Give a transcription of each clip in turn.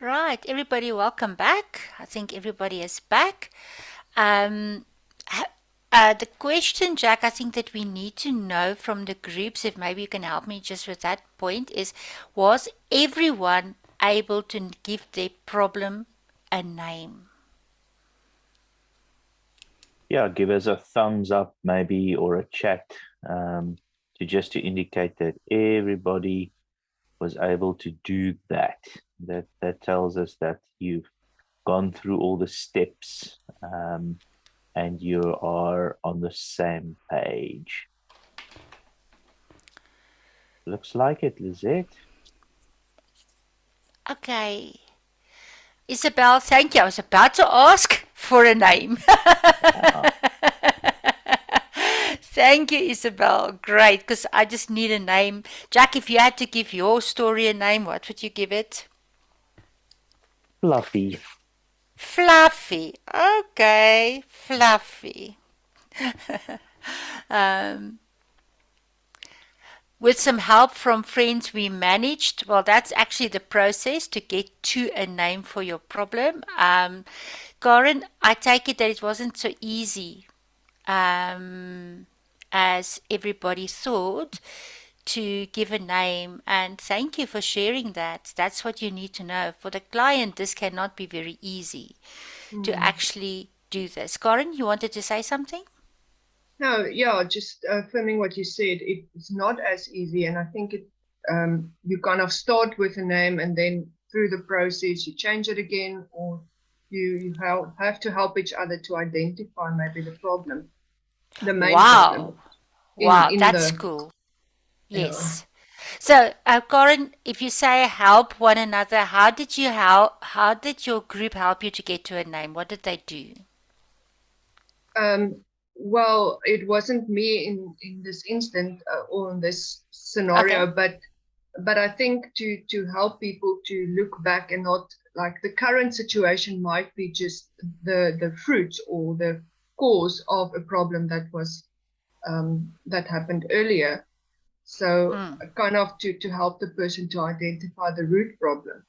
Right, everybody, welcome back. I think everybody is back. Um, ha- the question, Jack, I think that we need to know from the groups, if maybe you can help me just with that point, is was everyone able to give their problem a name? Yeah, give us a thumbs up maybe or a chat um, to indicate that everybody was able to do that. That tells us that you've gone through all the steps and you are on the same page. Looks like it, Lizette. Okay. Isabel, thank you. I was about to ask for a name. Uh, Thank you, Isabel. Great, because I just need a name. Jack, if you had to give your story a name, what would you give it? Fluffy. Fluffy. Okay, Fluffy. Um, with some help from friends, we managed. Well, that's actually the process to get to a name for your problem. Karen, I take it that it wasn't so easy um, as everybody thought to give a name. And thank you for sharing that. That's what you need to know. For the client, this cannot be very easy to Mm. actually do this. Karen, you wanted to say something? No, yeah, just affirming what you said. It's not as easy, and I think you kind of start with a name, and then through the process you change it again, or you have to help each other to identify maybe the problem, the main problem Wow. Wow, in that's the cool. yeah. Yes. So, Karen, if you say help one another, how did you help? How did your group help you to get to a name? What did they do? Well, it wasn't me in this instant or in this Okay. scenario, but I think to help people to look back and not like the current situation might be just the fruit or the cause of a problem that happened earlier. So Mm. kind of to help the person to identify the root problem.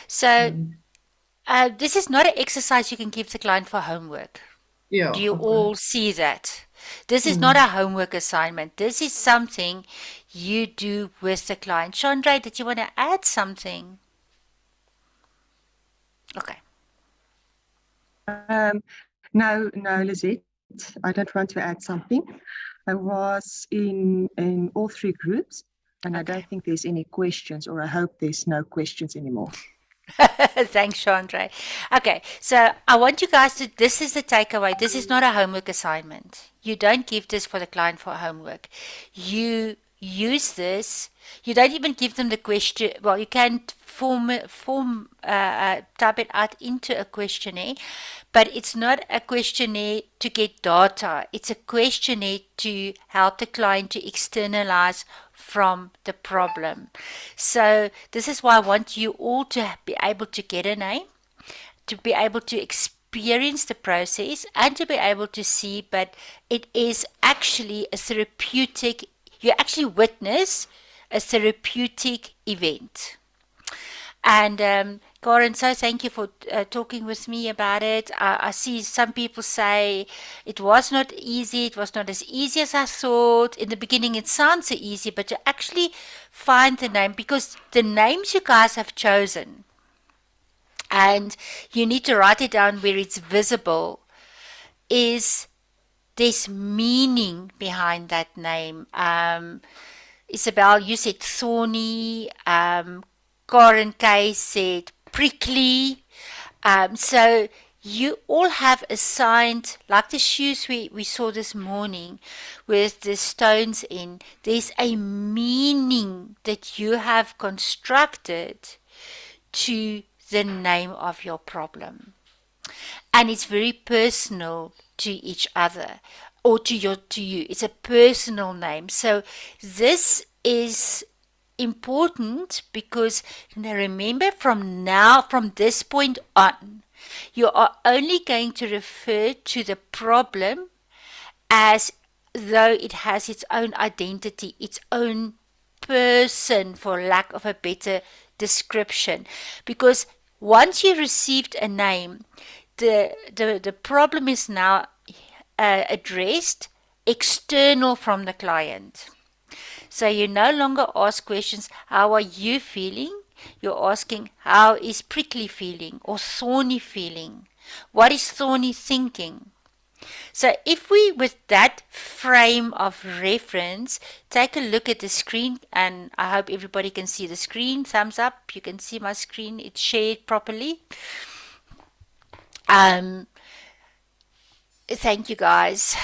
So, And this is not an exercise you can give the client for homework. Do yeah, you okay. all see that? This is not Mm. a homework assignment. This is something you do with the client. Chandra, did you want to add something? Okay. No, Lizette, I don't want to add something. I was in all three groups, and I Okay. don't think there's any questions, or I hope there's no questions anymore. Thanks, Chandra. Okay, so I want you guys to, this is the takeaway. This is not a homework assignment. You don't give this for the client for homework. You use this. You don't even give them the question. Well, you can type it out into a questionnaire, but it's not a questionnaire to get data. It's a questionnaire to help the client to externalize from the problem. So this is why I want you all to be able to get a name, to be able to experience the process, and to be able to see, but it is actually a therapeutic, you actually witness a therapeutic event. And Karen, so thank you for talking with me about it. I see some people say it was not easy. It was not as easy as I thought. In the beginning, it sounds so easy, but to actually find the name, because the names you guys have chosen, and you need to write it down where it's visible, is there's meaning behind that name. Isabel, you said thorny. Karen Kay said prickly. So you all have assigned, like the shoes we saw this morning with the stones in, there's a meaning that you have constructed to the name of your problem. And it's very personal to each other or to you. It's a personal name. So this is important because now remember, from this point on, you are only going to refer to the problem as though it has its own identity, its own person, for lack of a better description. Because once you received a name, the problem is now addressed external from the client. So you no longer ask questions, how are you feeling? You're asking, how is Prickly feeling or Thorny feeling? What is Thorny thinking? So if we, with that frame of reference, take a look at the screen, and I hope everybody can see the screen. Thumbs up. You can see my screen. It's shared properly. Thank you, guys.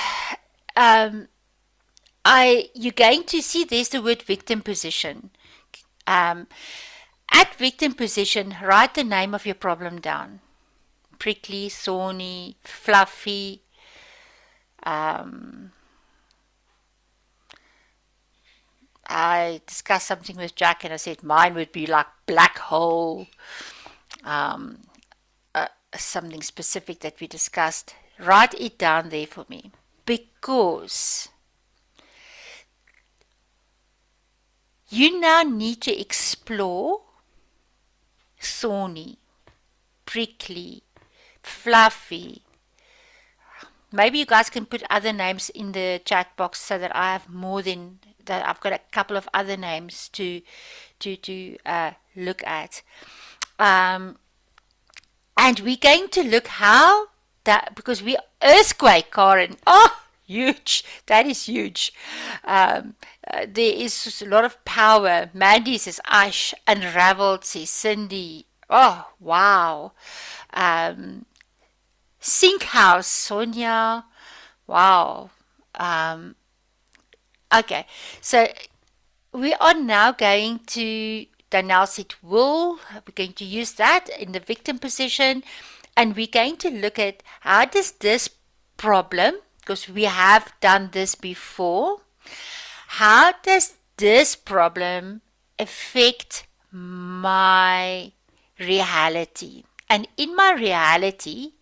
You're going to see there's the word victim position. At victim position, write the name of your problem down. Prickly, thorny, fluffy. I discussed something with Jack and I said mine would be like black hole. Something specific that we discussed. Write it down there for me. Because you now need to explore thorny, prickly, fluffy. Maybe you guys can put other names in the chat box so that I have more than that. I've got a couple of other names to look at. And we're going to look how that, because we earthquake, Karen. Oh, huge. That is huge. There is a lot of power. Mandy says Ash. Unraveled says Cindy. Oh, wow. Sink House, Sonia. Wow. Okay. So we are now going to, Danielle said wool. We're going to use that in the victim position. And we're going to look at how does this problem, because we have done this before, how does this problem affect my reality? And in my reality,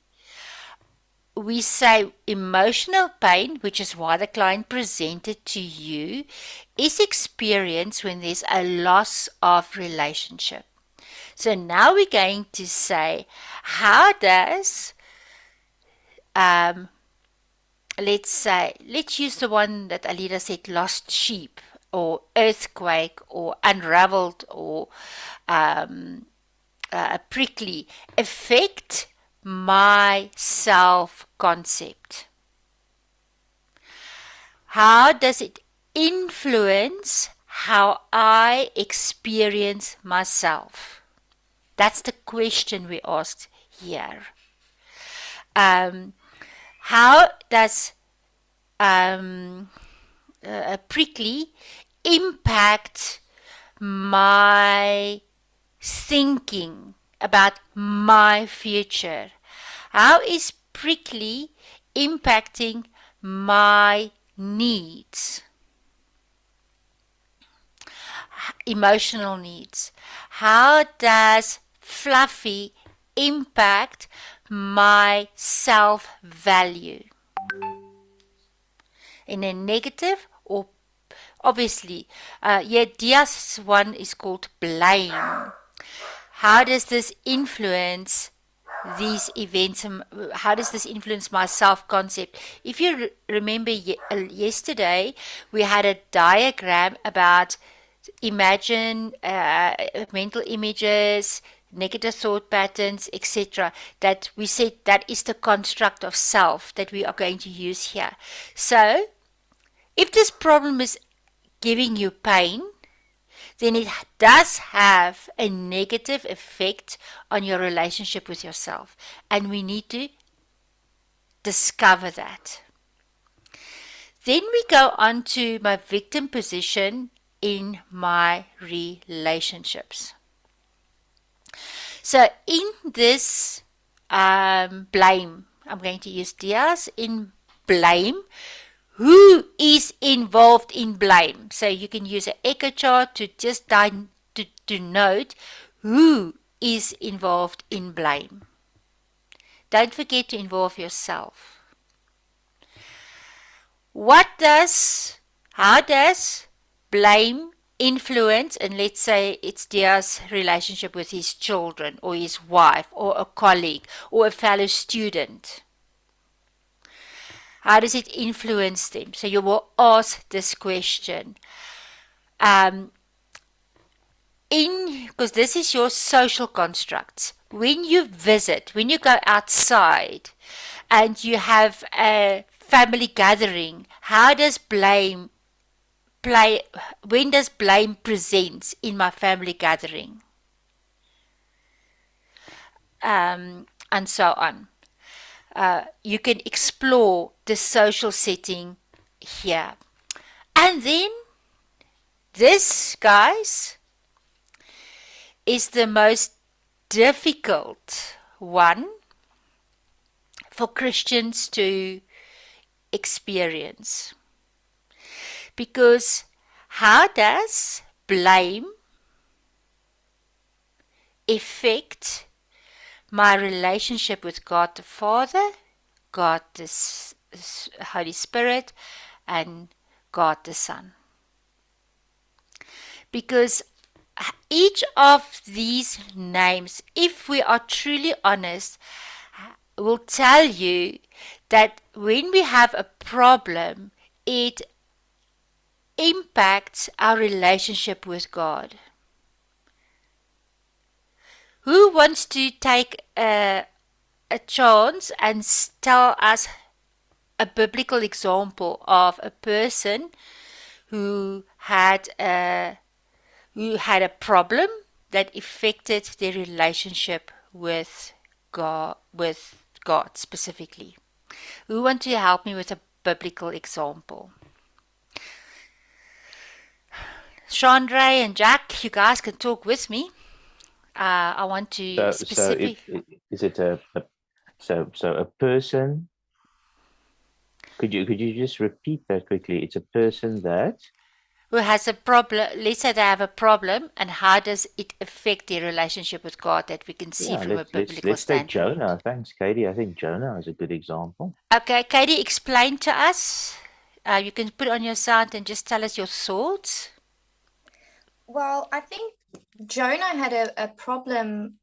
we say emotional pain, which is why the client presented to you, is experienced when there's a loss of relationship. So now we're going to say, how does, let's use the one that Alida said, lost sheep, or earthquake, or unraveled, or prickly, affect my self-concept. How does it influence how I experience myself? That's the question we asked here. How does a prickly impact my thinking about my future? How is prickly impacting my needs? Emotional needs. How does fluffy impact my self-value? In a negative or obviously, Dia's one is called blame. How does this influence these events? How does this influence my self-concept? If you remember yesterday, we had a diagram about imagine mental images, negative thought patterns, etc. That we said that is the construct of self that we are going to use here. So, if this problem is giving you pain, then it does have a negative effect on your relationship with yourself. And we need to discover that. Then we go on to my victim position in my relationships. So in this blame, I'm going to use Diaz in blame. Who is involved in blame? So you can use an echo chart to just to note who is involved in blame. Don't forget to involve yourself. how does blame influence, and let's say it's Dia's relationship with his children or his wife or a colleague or a fellow student? How does it influence them? So you will ask this question. Because this is your social constructs. When you visit, when you go outside and you have a family gathering, how does blame play, when does blame present in my family gathering? And so on. You can explore the social setting here. And then this, guys, is the most difficult one for Christians to experience. Because how does blame affect my relationship with God the Father, God the Holy Spirit, and God the Son? Because each of these names, if we are truly honest, will tell you that when we have a problem, it impacts our relationship with God. Who wants to take a chance and tell us a biblical example of a person who had a problem that affected their relationship with God specifically? Who want to help me with a biblical example? Chandra and Jack, you guys can talk with me. I want to specific. Is it a person? Could you just repeat that quickly? It's a person that who has a problem. Let's say they have a problem, and how does it affect their relationship with God that we can see from a biblical let's take standpoint? Jonah. Thanks, Katie. I think Jonah is a good example. Okay, Katie, explain to us. You can put on your sound and just tell us your thoughts. Well, I think Jonah had a problem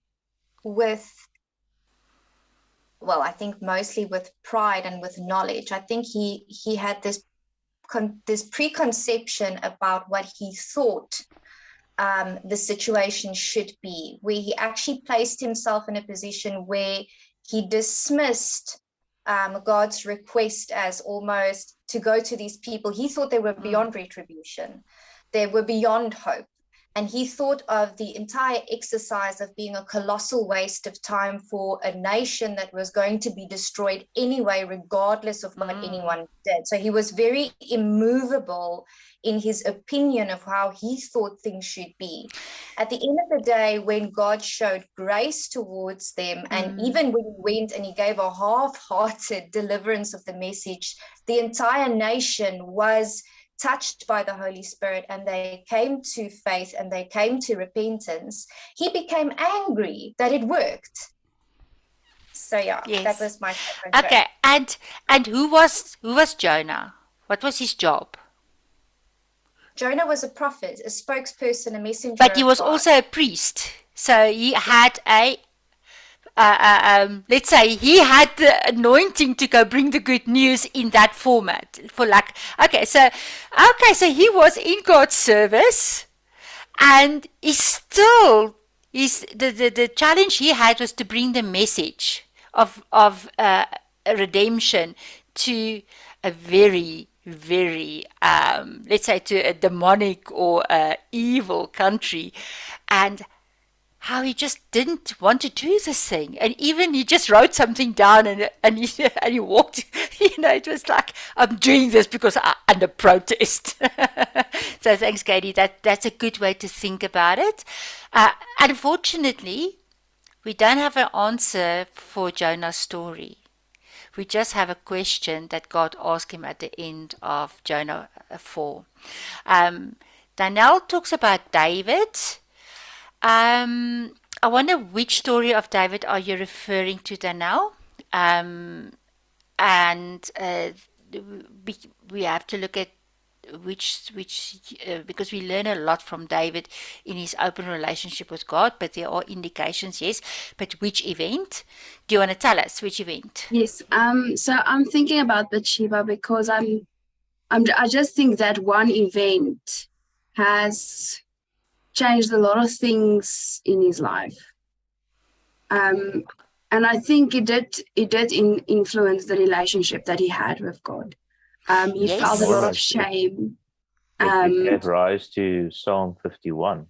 with, well, I think mostly with pride and with knowledge. I think he had this preconception about what he thought the situation should be, where he actually placed himself in a position where he dismissed God's request as almost to go to these people. He thought they were beyond retribution. They were beyond hope. And he thought of the entire exercise of being a colossal waste of time for a nation that was going to be destroyed anyway, regardless of what anyone did. So he was very immovable in his opinion of how he thought things should be. At the end of the day, when God showed grace towards them, and even when he went and he gave a half-hearted deliverance of the message, the entire nation was touched by the Holy Spirit, and they came to faith and they came to repentance. He became angry that it worked. So yeah, yes. That was my second okay joke. And who was Jonah? What was his job? Jonah was a prophet, a spokesperson, a messenger. But he was also a priest, so he had a let's say he had the anointing to go bring the good news in that format. So he was in God's service, and the challenge he had was to bring the message of redemption to a very, very let's say to a demonic or evil country, and how he just didn't want to do this thing. And even he just wrote something down and he walked, it was like, I'm doing this because I'm under protest. So thanks, Katie. That's a good way to think about it. Unfortunately, we don't have an answer for Jonah's story. We just have a question that God asked him at the end of Jonah 4. Danielle talks about David. I wonder which story of David are you referring to, Danielle? And we have to look at which because we learn a lot from David in his open relationship with God, but there are indications, yes. But which event? Do you want to tell us which event? Yes. So I'm thinking about Bathsheba because I just think that one event has changed a lot of things in his life. And I think it did influence the relationship that he had with God. He Yes. felt a lot of Almost. shame. It gave rise to Psalm 51.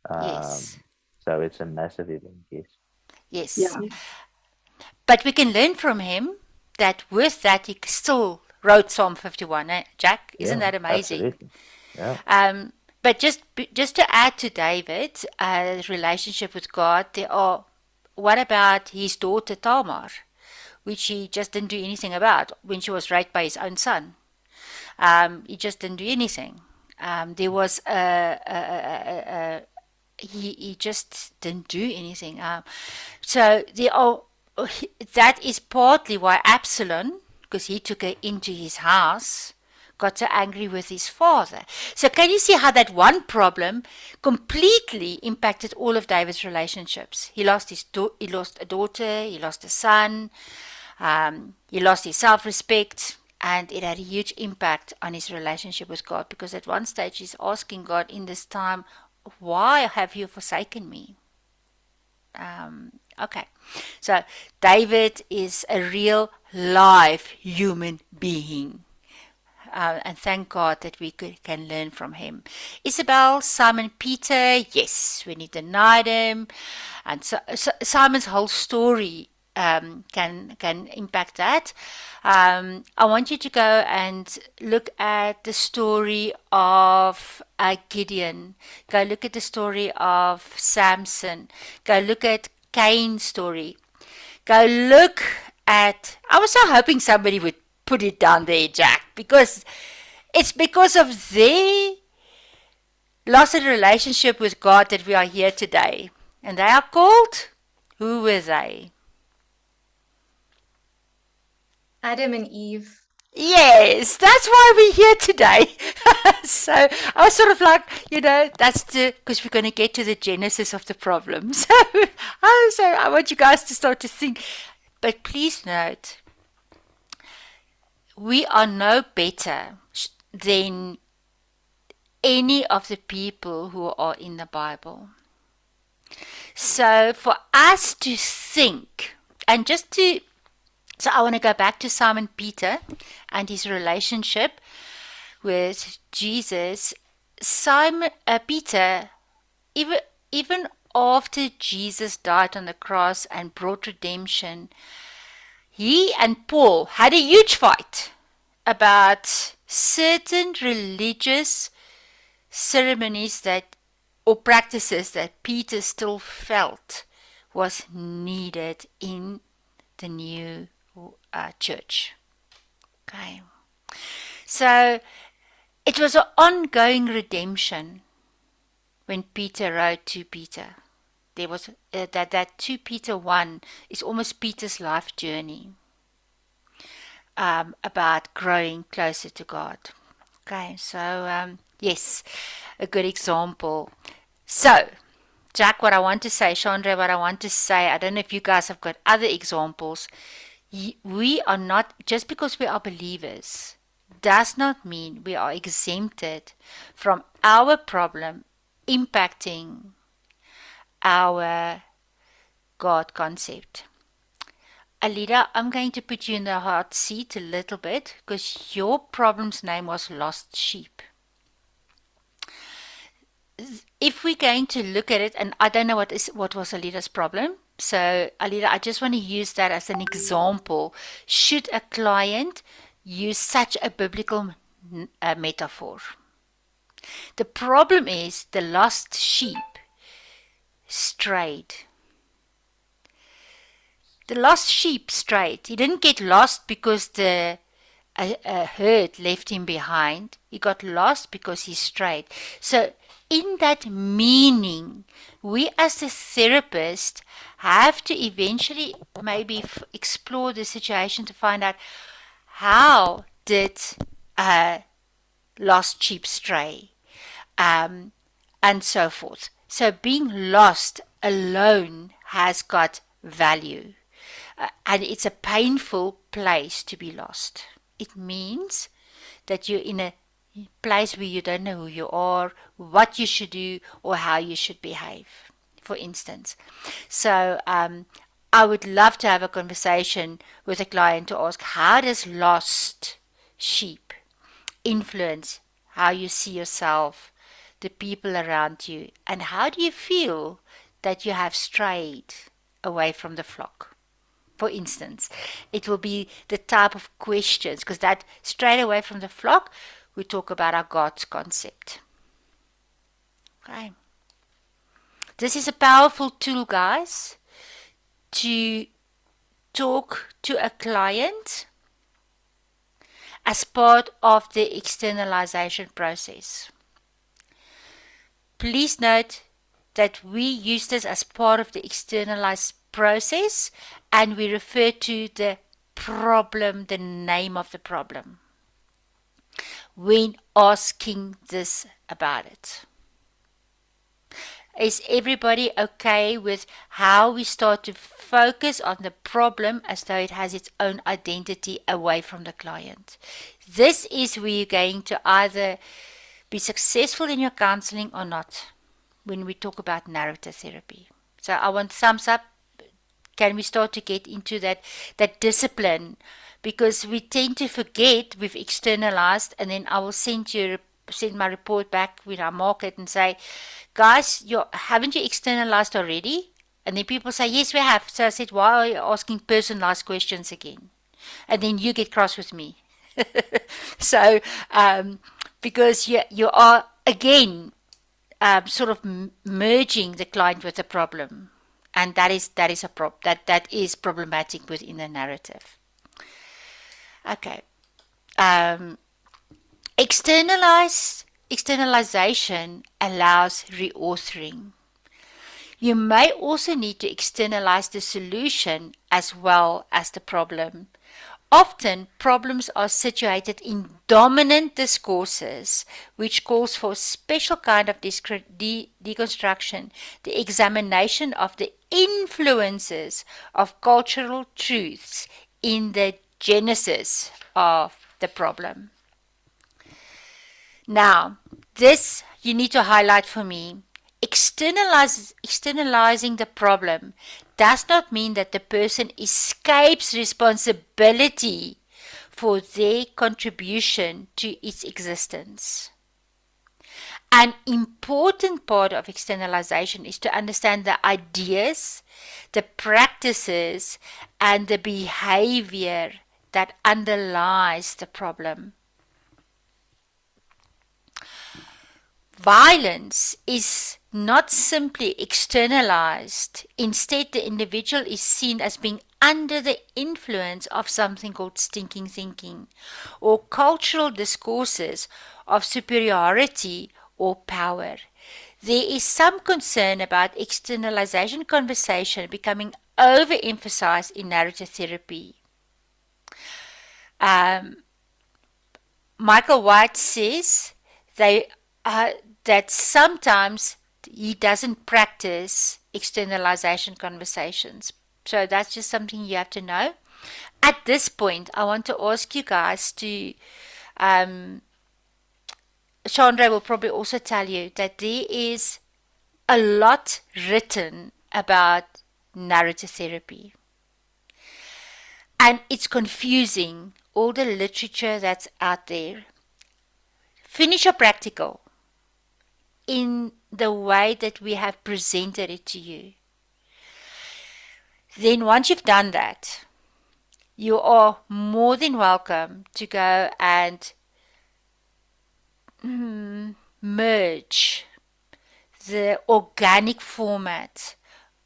Yes. So it's a massive event, yes. Yes. Yeah. But we can learn from him that with that he still wrote Psalm 51, Jack? Isn't Yeah, that amazing? Absolutely. Yeah. But just to add to David's relationship with God, what about his daughter Tamar, which he just didn't do anything about when she was raped by his own son? He just didn't do anything. There was he just didn't do anything. So that is partly why Absalom, because he took her into his house, got so angry with his father. So can you see how that one problem completely impacted all of David's relationships? He lost he lost a daughter, he lost a son, he lost his self-respect, and it had a huge impact on his relationship with God, because at one stage he's asking God in this time, why have you forsaken me? Okay, so David is a real live human being. And thank God that we can learn from him. Isabel, Simon Peter, yes, when he denied him. And so Simon's whole story can impact that. I want you to go and look at the story of Gideon. Go look at the story of Samson. Go look at Cain's story. Go look at... I was so hoping somebody would put it down there, Jack, because it's because of their loss of relationship with God that we are here today. And they are called... Who were they? Adam and Eve. Yes, that's why we're here today. So I was sort of like, that's because we're going to get to the genesis of the problem. So I want you guys to start to think. But please note, we are no better than any of the people who are in the Bible. So for us to think, and so I want to go back to Simon Peter and his relationship with Jesus. Peter, even after Jesus died on the cross and brought redemption, he and Paul had a huge fight about certain religious ceremonies or practices that Peter still felt was needed in the new church. Okay, so it was an ongoing redemption when Peter wrote to Peter. There was that 2 Peter 1 is almost Peter's life journey about growing closer to God. Okay, so yes, a good example. So, Jack, what I want to say, Chandra, what I want to say, I don't know if you guys have got other examples. We are not, just because we are believers, does not mean we are exempted from our problem impacting our God concept. Alida, I'm going to put you in the hot seat a little bit because your problem's name was lost sheep. If we're going to look at it, and I don't know what was Alida's problem, so Alida, I just want to use that as an example. Should a client use such a biblical metaphor? The problem is the lost sheep strayed. The lost sheep strayed. He didn't get lost because a herd left him behind. He got lost because he strayed. So in that meaning, we as a therapist have to eventually maybe explore the situation to find out how did lost sheep stray, and so forth. So being lost alone has got value, and it's a painful place to be lost. It means that you're in a place where you don't know who you are, what you should do, or how you should behave, for instance. So I would love to have a conversation with a client to ask, how does lost sheep influence how you see yourself, the people around you, and how do you feel that you have strayed away from the flock? For instance, it will be the type of questions, because that straight away from the flock, we talk about our God's concept. Okay. This is a powerful tool, guys, to talk to a client as part of the externalization process. Please note that we use this as part of the externalized process, and we refer to the problem, the name of the problem, when asking this about it. Is everybody okay with how we start to focus on the problem as though it has its own identity away from the client? This is where you're going to either be successful in your counseling or not when we talk about narrative therapy. So I want thumbs up. Can we start to get into that discipline? Because we tend to forget we've externalized, and then I will send my report back when I mark it and say, guys, haven't you externalized already? And then people say, yes, we have. So I said, why are you asking personalized questions again? And then you get cross with me. So, because you are, again, sort of merging the client with the problem. And that is problematic within the narrative. Okay. Externalization allows reauthoring. You may also need to externalize the solution as well as the problem. Often, problems are situated in dominant discourses, which calls for a special kind of deconstruction, the examination of the influences of cultural truths in the genesis of the problem. Now, this you need to highlight for me. Externalizing the problem does not mean that the person escapes responsibility for their contribution to its existence. An important part of externalization is to understand the ideas, the practices, and the behavior that underlies the problem. Violence is not simply externalized. Instead, the individual is seen as being under the influence of something called stinking thinking, or cultural discourses of superiority or power. There is some concern about externalization conversation becoming overemphasized in narrative therapy. Michael White says that sometimes he doesn't practice externalization conversations. So that's just something you have to know. At this point, I want to ask you guys to, Chandra will probably also tell you that there is a lot written about narrative therapy. And it's confusing, all the literature that's out there. Finish your practical in the way that we have presented it to you. Then once you've done that, you are more than welcome to go and merge the organic format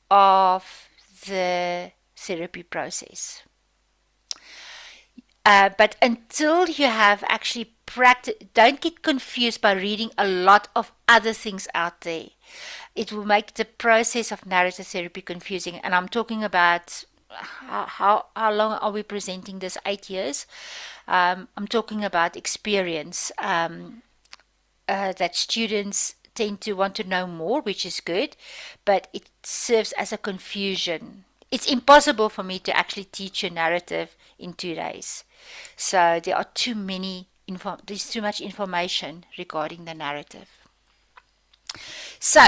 of the therapy process. But until you have actually don't get confused by reading a lot of other things out there. It will make the process of narrative therapy confusing. And I'm talking about how long are we presenting this? 8 years. I'm talking about experience, that students tend to want to know more, which is good, but it serves as a confusion. It's impossible for me to actually teach a narrative in 2 days. So there are there's too much information regarding the narrative. So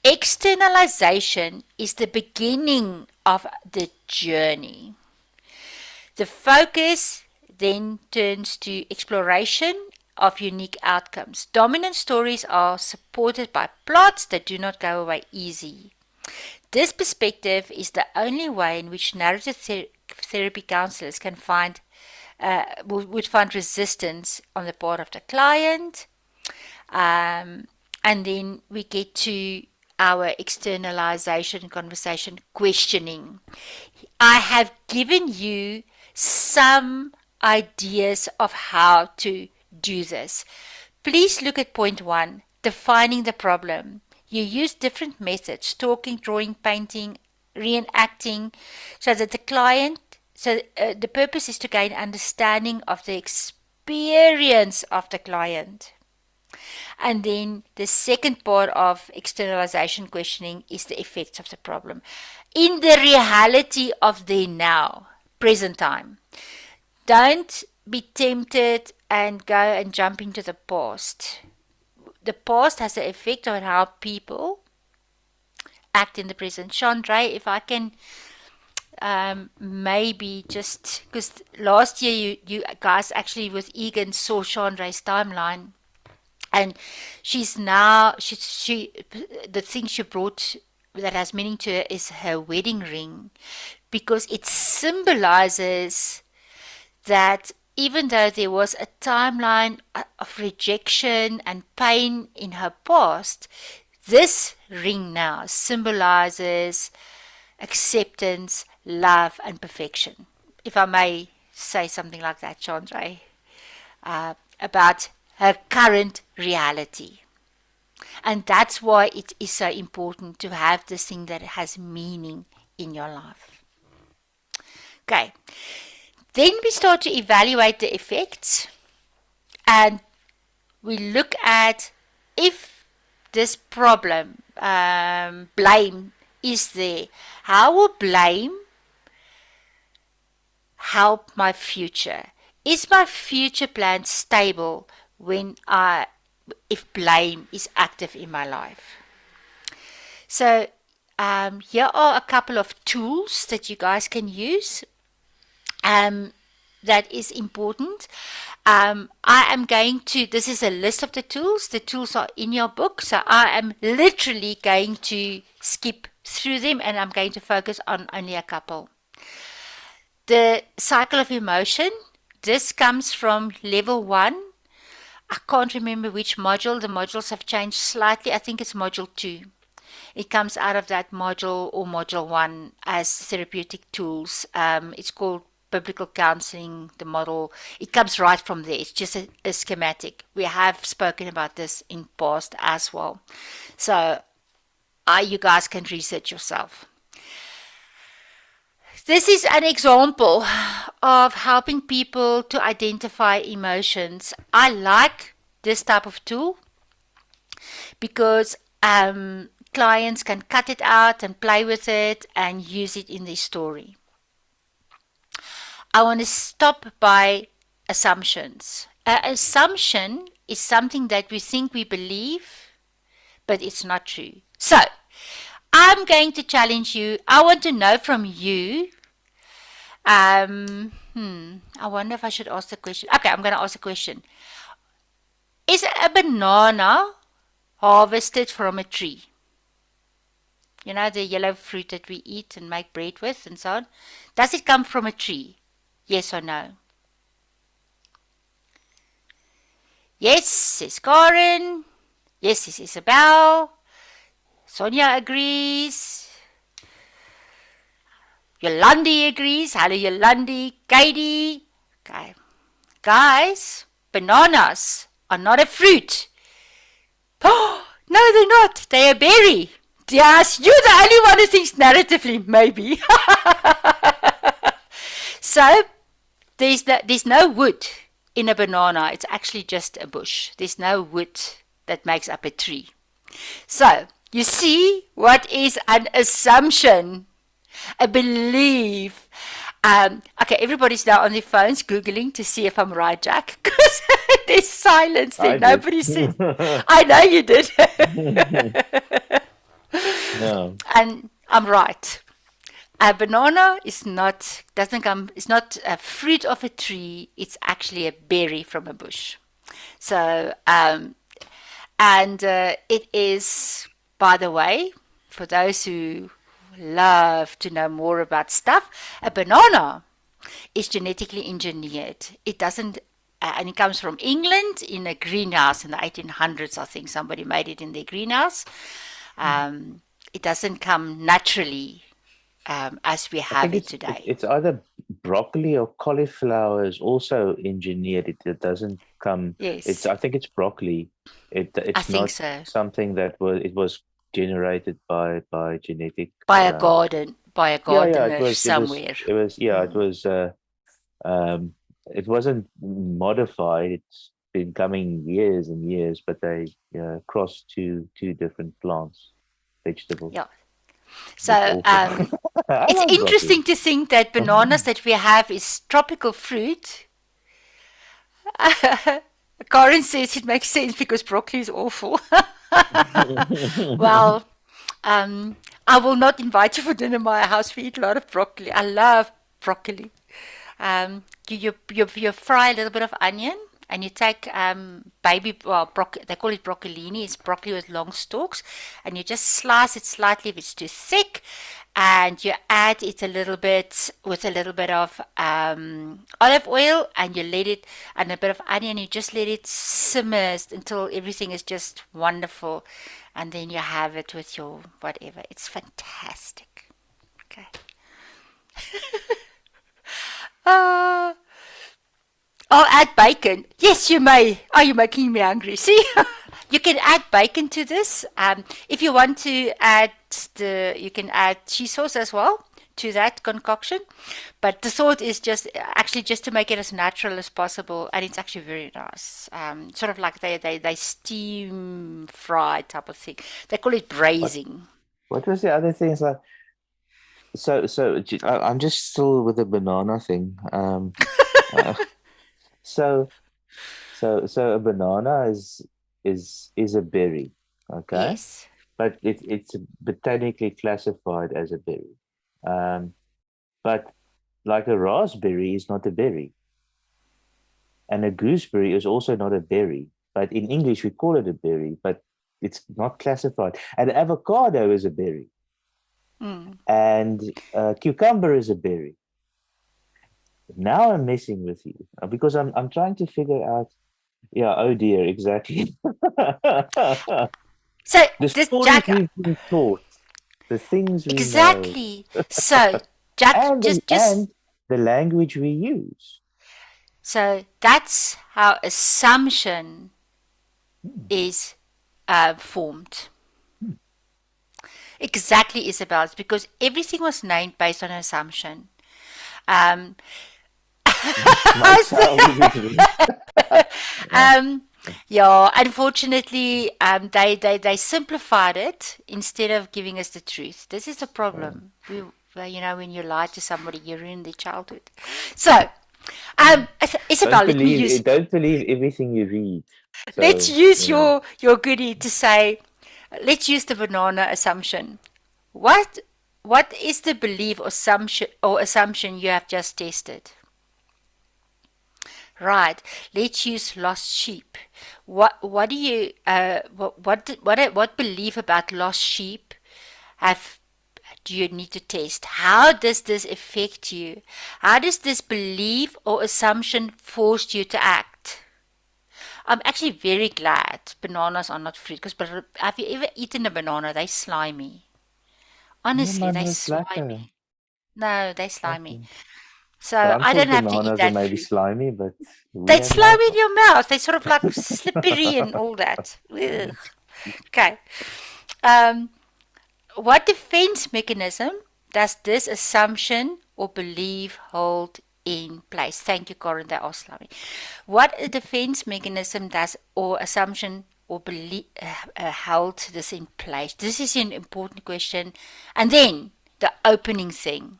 externalization is the beginning of the journey. The focus then turns to exploration of unique outcomes. Dominant stories are supported by plots that do not go away easy. This perspective is the only way in which narrative therapy counselors can would find resistance on the part of the client. And then we get to our externalization conversation questioning. I have given you some ideas of how to do this. Please look at point 1, defining the problem. You use different methods, talking, drawing, painting, reenacting, so that the purpose is to gain understanding of the experience of the client. And then the second part of externalization questioning is the effects of the problem in the reality of the now, present time. Don't be tempted and go and jump into the past. The past has an effect on how people act in the present. Chandra, if I can maybe just, because last year you guys actually with Egan saw Chandra's timeline, and she's now, the thing she brought that has meaning to her is her wedding ring, because it symbolizes that even though there was a timeline of rejection and pain in her past, this ring now symbolizes acceptance, love, and perfection. If I may say something like that, Chandra, about her current reality. And that's why it is so important to have this thing that has meaning in your life. Okay. Then we start to evaluate the effects, and we look at if this problem, blame, is there. How will blame help my future? Is my future plan stable if blame is active in my life? So here are a couple of tools that you guys can use. That is important. This is a list of the tools. The tools are in your book. So I am literally going to skip through them, and I'm going to focus on only a couple. The cycle of emotion. This comes from level 1. I can't remember which module. The modules have changed slightly. I think it's module 2. It comes out of that module or module 1 as therapeutic tools. It's called biblical counseling, the model. It comes right from there. It's just a schematic. We have spoken about this in past as well. So you guys can research yourself. This is an example of helping people to identify emotions. I like this type of tool because clients can cut it out and play with it and use it in their story. I want to stop by assumptions. An assumption is something that we think we believe, but it's not true. So, I'm going to challenge you. I want to know from you. I wonder if I should ask the question. Okay, I'm going to ask the question. Is a banana harvested from a tree? You know, the yellow fruit that we eat and make bread with and so on. Does it come from a tree? Yes or no? Yes, says Karen. Yes, says Isabel. Sonia agrees. Yolandi agrees. Hello, Yolandi. Katie. Okay. Guys, bananas are not a fruit. Oh, no, they're not. They're a berry. Yes, you're the only one who thinks narratively, maybe. So there's no wood in a banana. It's actually just a bush. There's no wood that makes up a tree. So you see what is an assumption, a belief. Okay, everybody's now on their phones Googling to see if I'm right, Jack, because there's silence there. I did. Nobody said. I know you did. No. And I'm right. A banana is not, doesn't come, it's not a fruit of a tree, it's actually a berry from a bush. So, it is, by the way, for those who love to know more about stuff, a banana is genetically engineered. It doesn't, and it comes from England in a greenhouse in the 1800s, I think somebody made it in their greenhouse. It doesn't come naturally as we I have think it it's today. it's either broccoli or cauliflower is also engineered. It doesn't come. Yes, I think it's broccoli. I It's think not so. something that was generated by genetic. By a garden, by a Yeah, gardener somewhere. it was. It wasn't modified. It's been coming years and years, but they crossed two different plants, vegetables. Yeah. It's So awful. I it's love broccoli. interesting to think that bananas that we have is tropical fruit. Karen says it makes sense because broccoli is awful. Well, I will not invite you for dinner in my house. We eat a lot of broccoli. I love broccoli. You fry a little bit of onion and you take they call it broccolini. It's broccoli with long stalks, and you just slice it slightly if it's too thick, and you add it a little bit with a little bit of olive oil, and you let it, and a bit of onion. You just let it simmer until everything is just wonderful, and then you have it with your whatever. It's fantastic. Okay. I'll add bacon. Yes, you may. Oh, you're making me hungry. See, you can add bacon to this. If you want to add you can add cheese sauce as well to that concoction. But the thought is just to make it as natural as possible, and it's actually very nice. Sort of like they steam fry type of thing. They call it braising. What was the other thing? It's like I'm just still with the banana thing. Uh, so a banana is a berry, okay? Yes. But it's botanically classified as a berry. But like a raspberry is not a berry, and a gooseberry is also not a berry. But in English we call it a berry, but it's not classified. And avocado is a berry, and cucumber is a berry. Now I'm messing with you because I'm trying to figure out. Yeah, oh dear, exactly. So The this stories Jack, we've been taught, the things we know, exactly. So Jack, and just the language we use. so that's how assumption is formed. Exactly, Isabel. It's because everything was named based on assumption. Um, Might sound weird. yeah, unfortunately, they simplified it instead of giving us the truth. This is the problem. When you lie to somebody, you ruin their childhood. So, Isabel, Don't believe everything you read. So, let's use your goodie to say, let's use the banana assumption. What is the belief or assumption you have just tested? Right. Let's use lost sheep. What do you what belief about lost sheep do you need to test? How does this affect you? How does this belief or assumption force you to act? I'm actually very glad bananas are not fruit, because have you ever eaten a banana? They slimy. Honestly, they slimy. No, they slimy. So But I'm I sure don't have to eat bananas that are maybe fruit. slimy, but we They have slimy no in your mouth. They sort of like slippery and all that. Ugh. Okay. What defense mechanism does this assumption or belief hold in place. Thank you, Corin. They asked me. What a defense mechanism does or assumption or belief held this in place? This is an important question. And then the opening thing.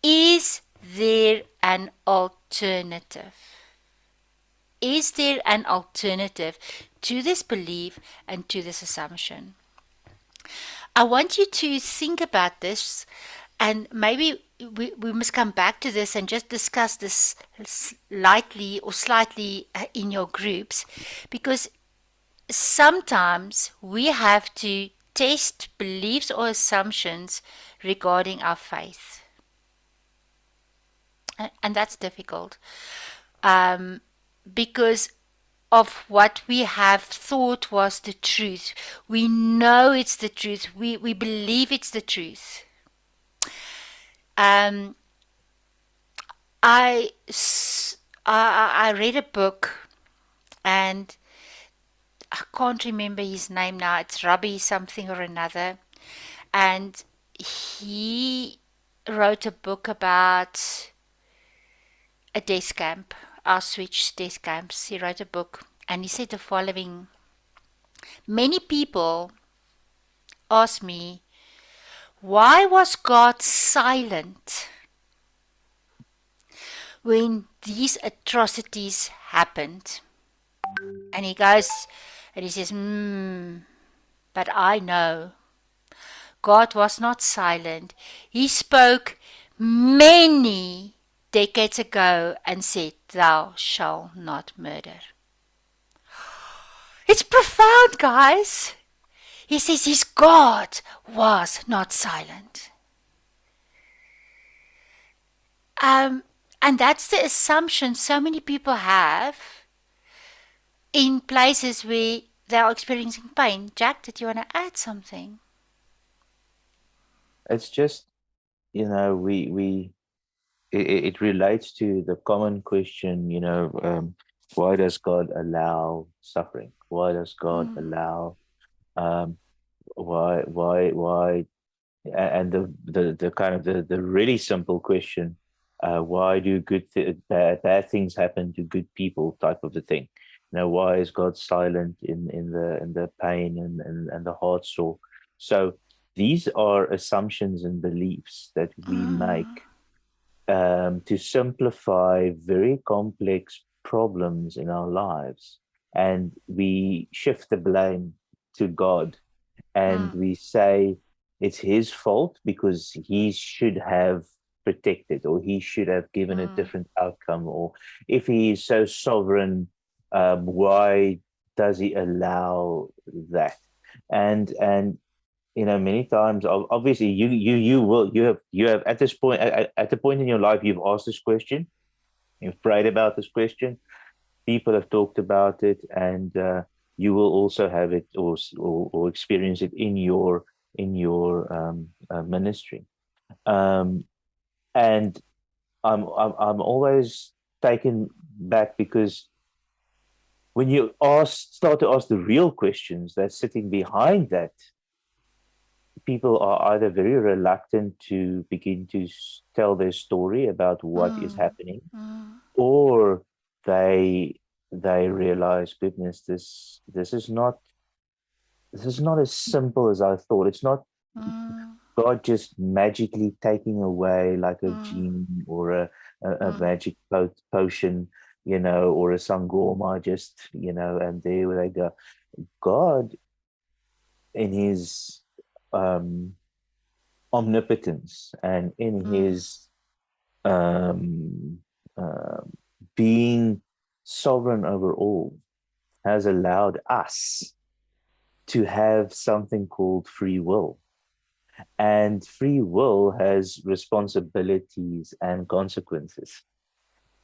Is there an alternative? Is there an alternative to this belief and to this assumption? I want you to think about this, and maybe we must come back to this and just discuss this lightly or slightly in your groups, because sometimes we have to test beliefs or assumptions regarding our faith. And that's difficult. Because of what we have thought was the truth. We know it's the truth. We believe it's the truth. I read a book, and I can't remember his name now. It's Rabbi something or another. And he wrote a book about a death camp, Auschwitz death camps. He wrote a book, and he said the following: many people ask me, why was God silent when these atrocities happened? And he goes and he says, but I know God was not silent. He spoke many decades ago and said, thou shalt not murder. It's profound, guys. He says his God was not silent. And that's the assumption so many people have in places where they are experiencing pain. Jack, did you want to add something? It's just, it relates to the common question, why does God allow suffering? Why does God allow, why, and the kind of the really simple question, why do bad things happen to good people type of the thing? Why is God silent in the pain and the heart sore? So these are assumptions and beliefs that we make to simplify very complex problems in our lives, and we shift the blame to God, and we say it's his fault because he should have protected, or he should have given a different outcome, or if he is so sovereign, why does he allow that? And many times, obviously, you have at this point, at the point in your life, you've asked this question, you've prayed about this question, people have talked about it, and you will also have it or experience it in your ministry. And I'm always taken back, because when you start to ask the real questions that's sitting behind that, people are either very reluctant to begin to tell their story about what is happening, or they realize, goodness, this is not as simple as I thought. It's not God just magically taking away like a genie or a magic potion, or a sangoma, just, and there they go. God, in his omnipotence and in his being sovereign over all, has allowed us to have something called free will. And free will has responsibilities and consequences.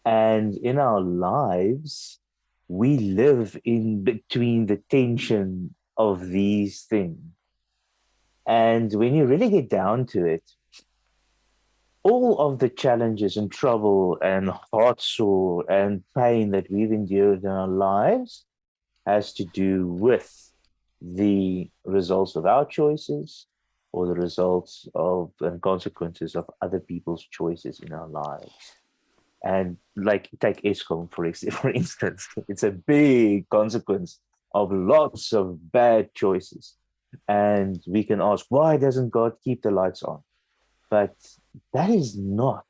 And in our lives, we live in between the tension of these things. And when you really get down to it, all of the challenges and trouble and heart sore and pain that we've endured in our lives has to do with the results of our choices, or the results of and consequences of other people's choices in our lives. And like take ESCOM for instance, it's a big consequence of lots of bad choices. And we can ask, why doesn't God keep the lights on? But that is not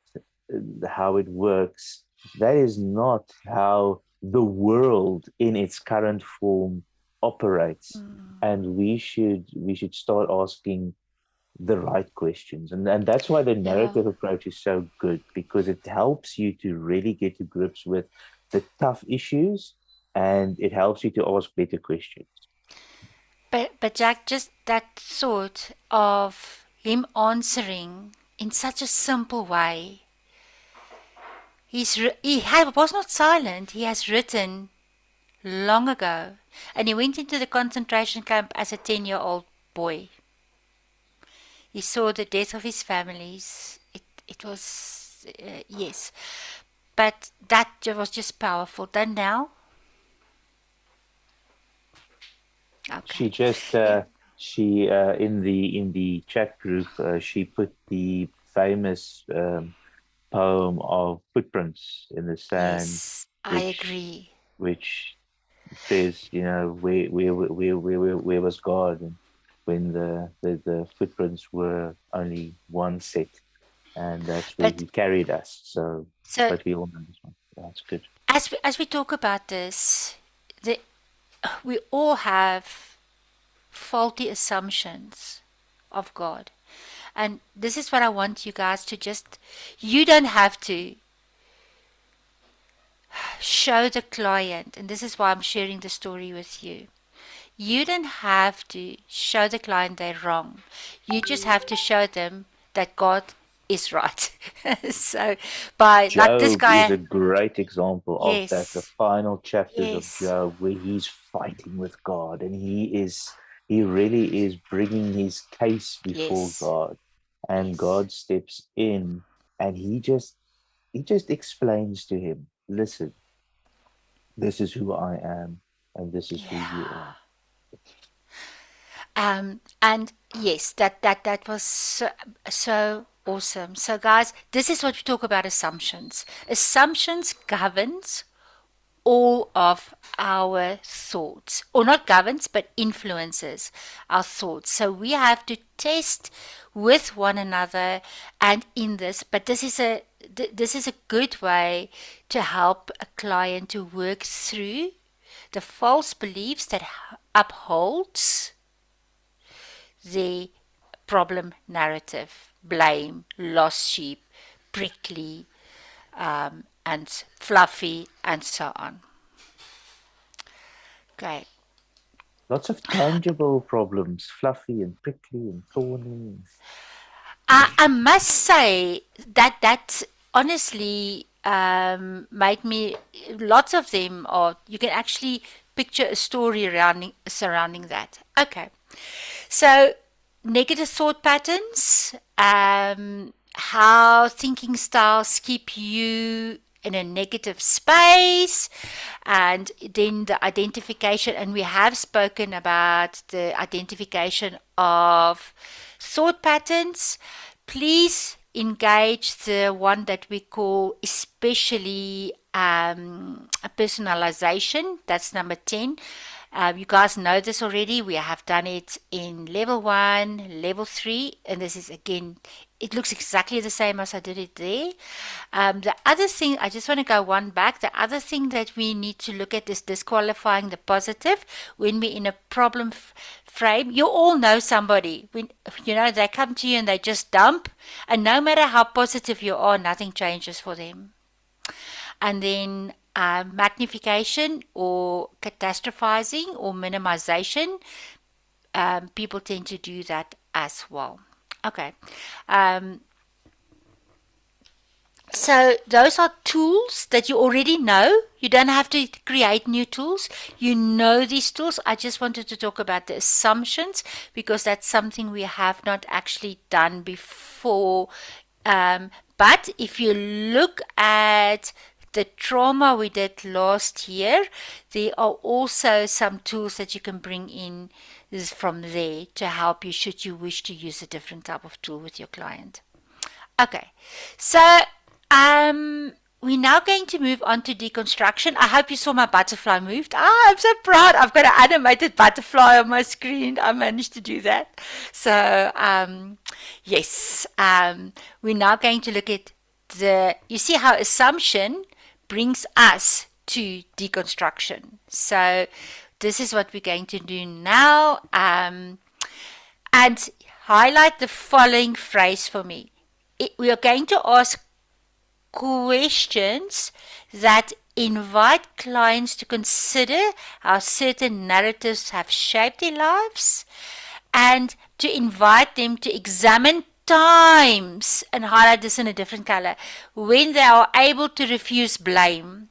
how it works. That is not how the world in its current form operates. And we should start asking the right questions. And that's why the narrative approach is so good, because it helps you to really get to grips with the tough issues, and it helps you to ask better questions. But Jack, just that thought of him answering in such a simple way. Was not silent. He has written long ago, and he went into the concentration camp as a 10-year-old boy. He saw the death of his families. It was yes, but that was just powerful. Then now, okay. She just she in the chat group she put the famous poem of Footprints in the Sand. Yes, I agree. Which says, where was God, and when the footprints were only one set, and that's where He carried us. So but we all know this one. That's good. As we talk about this, we all have faulty assumptions of God. And this is what I want you guys to you don't have to show the client, and this is why I'm sharing the story with you. You don't have to show the client they're wrong. You just have to show them that God is right. So Job like this guy is a great example of that. The final chapters of Job, where he's fighting with God, and he really is bringing his case before God, and God steps in, and he just explains to him, listen, this is who I am, and this is who you are. And yes, that was so awesome. So guys, this is what we talk about: assumptions. Assumptions governs all of our thoughts, or not governs, but influences our thoughts. So we have to test with one another and in this, but this is a good way to help a client to work through the false beliefs that upholds the problem narrative: blame, lost sheep, prickly, and fluffy, and so on. Great. Lots of tangible problems, fluffy and prickly and thorny. I must say that honestly made me, lots of them are, you can actually picture a story surrounding that. Okay. So, negative thought patterns, how thinking styles keep you in a negative space, and then the identification, and we have spoken about the identification of thought patterns. Please engage the one that we call especially a personalization. That's number 10. You guys know this already. We have done it in level 1, level 3, and this is again, it looks exactly the same as I did it there. The other thing, I just want to go one back. The other thing that we need to look at is disqualifying the positive when we're in a problem frame. You all know somebody, when they come to you and they just dump, and no matter how positive you are, nothing changes for them. And then magnification or catastrophizing or minimization, people tend to do that as well. Okay. So those are tools that you already know. You don't have to create new tools. You know these tools. I just wanted to talk about the assumptions because that's something we have not actually done before. But if you look at the trauma we did last year, there are also some tools that you can bring in from there to help you should you wish to use a different type of tool with your client. Okay, so we're now going to move on to deconstruction. I hope you saw my butterfly moved. I'm so proud. I've got an animated butterfly on my screen. I managed to do that. So, yes, we're now going to look at you see how assumption brings us to deconstruction. So, this is what we're going to do now. And highlight the following phrase for me. We are going to ask questions that invite clients to consider how certain narratives have shaped their lives and to invite them to examine times, and highlight this in a different color, when they are able to refuse blame.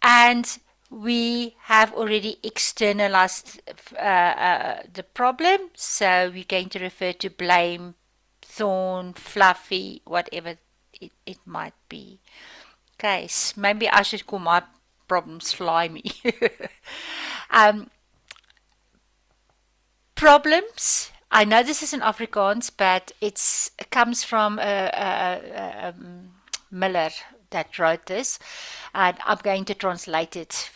And we have already externalized the problem, so we're going to refer to blame, thorn, fluffy, whatever it might be. Okay, maybe I should call my problem slimy. Problems. I know this is in Afrikaans, but it comes from Miller that wrote this, and I'm going to translate it.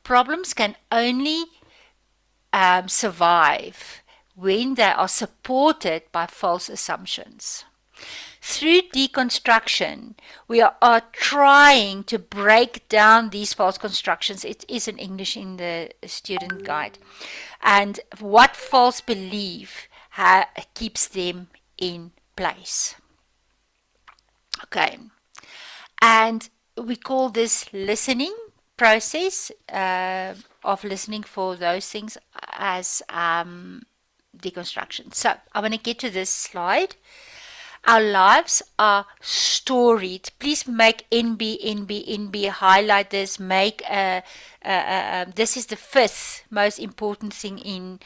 Problems can only survive when they are supported by false assumptions. Through deconstruction, we are trying to break down these false constructions. It is in English in the student guide. And what false belief keeps them in place. Okay. And we call this listening process of listening for those things as deconstruction. So I want to get to this slide. Our lives are storied. Please make NB, highlight this, make this is the fifth most important thing in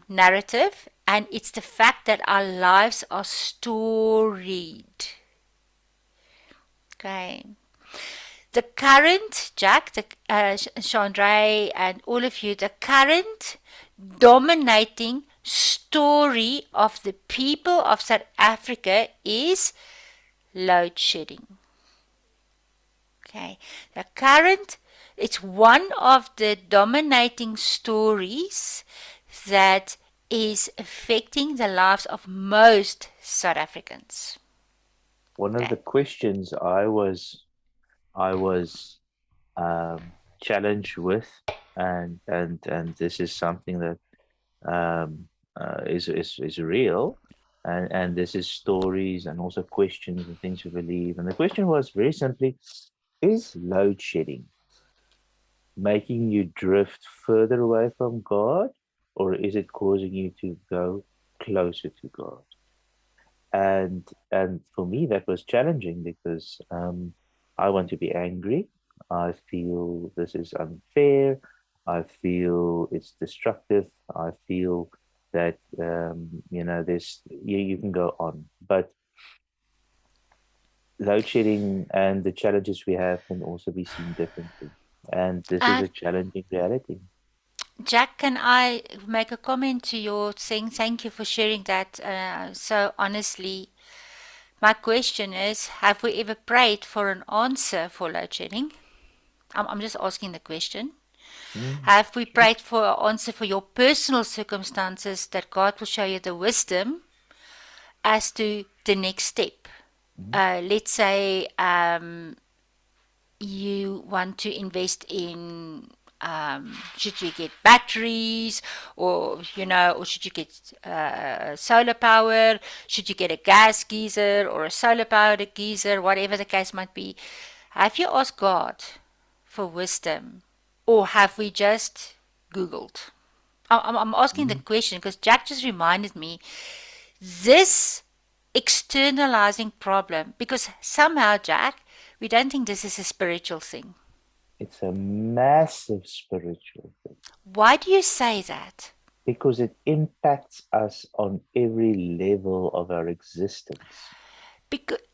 narrative, and it's the fact that our lives are storied. Okay. The current, Jack, Chandra, and all of you, the current dominating story of the people of South Africa is load shedding. Okay, it's one of the dominating stories that is affecting the lives of most South Africans. One of the questions I was challenged with, and this is something that is real, and this is stories and also questions and things we believe. And the question was very simply: is load shedding making you drift further away from God, or is it causing you to go closer to God? And for me that was challenging, because I want to be angry. I feel this is unfair. I feel it's destructive. I feel that this you can go on, but load shedding and the challenges we have can also be seen differently, and this is a challenging reality. Jack, can I make a comment to your saying? Thank you for sharing that so honestly. My question is, have we ever prayed for an answer for load shedding? I'm just asking the question. Have we prayed for an answer for your personal circumstances, that God will show you the wisdom as to the next step? Let's say you want to invest in, should you get batteries, or should you get solar power? Should you get a gas geyser or a solar powered geyser? Whatever the case might be, have you asked God for wisdom, or have we just Googled? I'm asking the question because Jack just reminded me this externalizing problem, because somehow, Jack, we don't think this is a spiritual thing. It's a massive spiritual thing. Why do you say that? Because it impacts us on every level of our existence.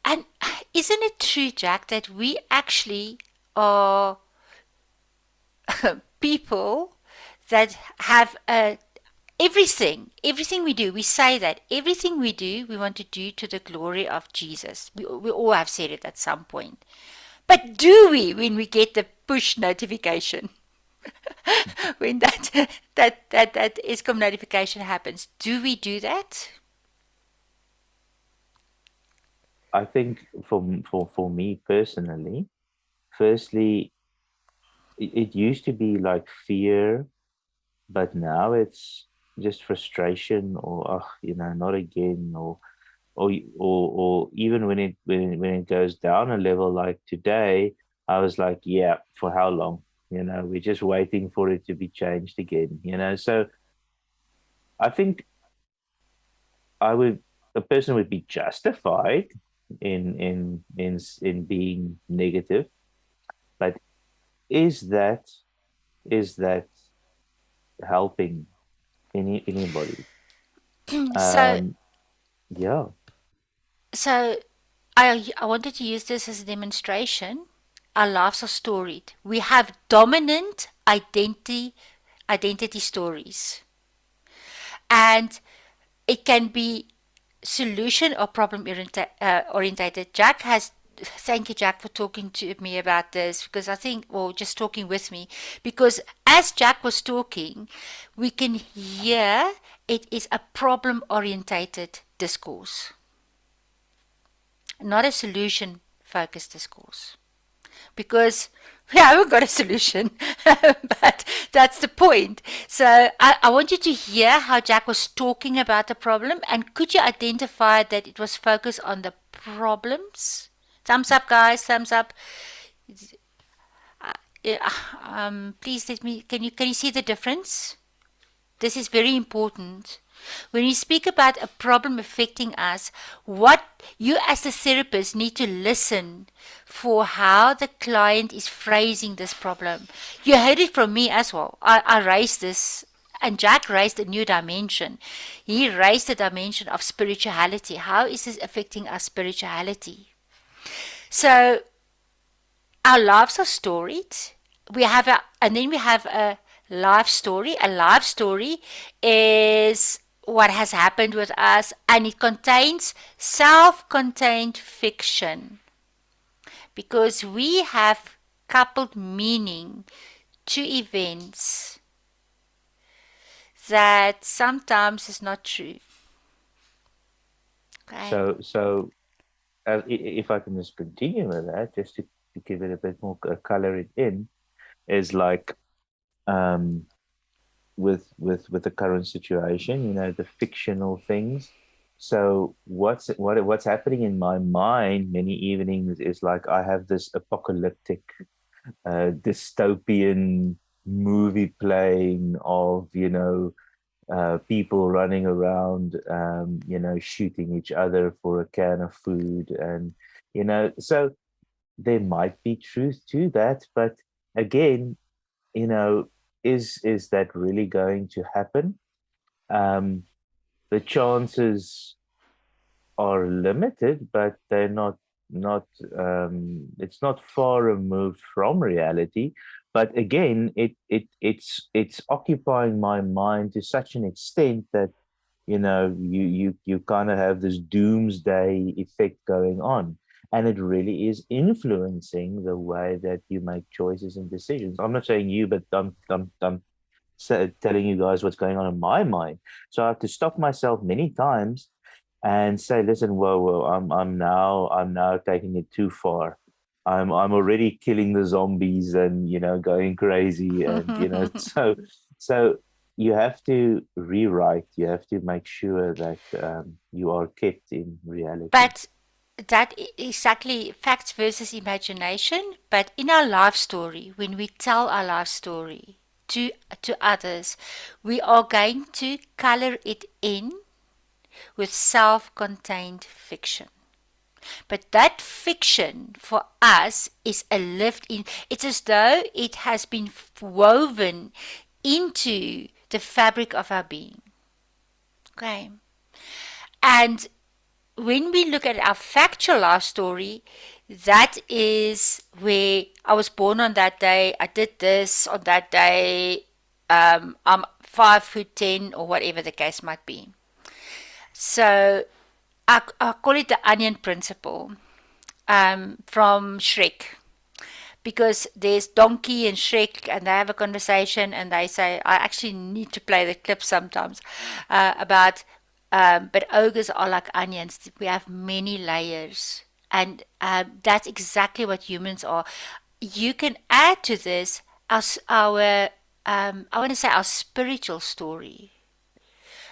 And isn't it true, Jack, that we actually are people that have everything we do, we say that everything we do, we want to do to the glory of Jesus. We all have said it at some point. But do we when we get the push notification? When that ESCOM notification happens, do we do that? I think for me personally, firstly, it used to be like fear, but now it's just frustration, or not again, or even when it goes down a level, like today, I was like, yeah, for how long? We're just waiting for it to be changed again. So I think a person would be justified in being negative, but is that helping anybody? So Yeah. So I wanted to use this as a demonstration. Our lives are storied. We have dominant identity stories. And it can be solution or problem orientated. Thank you, Jack, for talking to me about this, because I think, or just talking with me, because as Jack was talking, we can hear it is a problem orientated discourse, not a solution focused discourse, because we haven't got a solution, but that's the point. So I want you to hear how Jack was talking about the problem, and could you identify that it was focused on the problems? Thumbs up, guys, thumbs up. Please let me, can you see the difference? This is very important. When we speak about a problem affecting us, what you as the therapist need to listen for how the client is phrasing this problem. You heard it from me as well. I raised this, and Jack raised a new dimension. He raised the dimension of spirituality. How is this affecting our spirituality? So our lives are storied. And then we have a life story. A life story is what has happened with us, and it contains self-contained fiction, because we have coupled meaning to events that sometimes is not true. Okay. So if I can just continue with that, just to give it a bit more color it in, is like with the current situation, the fictional things. So what's happening in my mind many evenings is like I have this apocalyptic dystopian movie playing of people running around shooting each other for a can of food, and so there might be truth to that, but again, is that really going to happen? The chances are limited, but they're not it's not far removed from reality. But again, it's occupying my mind to such an extent that you kind of have this doomsday effect going on, and it really is influencing the way that you make choices and decisions. I'm not saying you, but I'm telling you guys what's going on in my mind. So I have to stop myself many times and say, listen, whoa, I'm now taking it too far. I'm already killing the zombies and going crazy, and so you have to rewrite. You have to make sure that you are kept in reality. But that exactly facts versus imagination. But in our life story, when we tell our life story to others, we are going to color it in with self-contained fiction. But that fiction for us is a lived in. It's as though it has been woven into the fabric of our being. Okay. And when we look at our factual life story, that is where I was born on that day, I did this on that day, I'm 5'10" or whatever the case might be. So I call it the onion principle from Shrek. Because there's Donkey and Shrek, and they have a conversation, and they say, I actually need to play the clip sometimes, about, but ogres are like onions. We have many layers, and that's exactly what humans are. You can add to this our I want to say our spiritual story,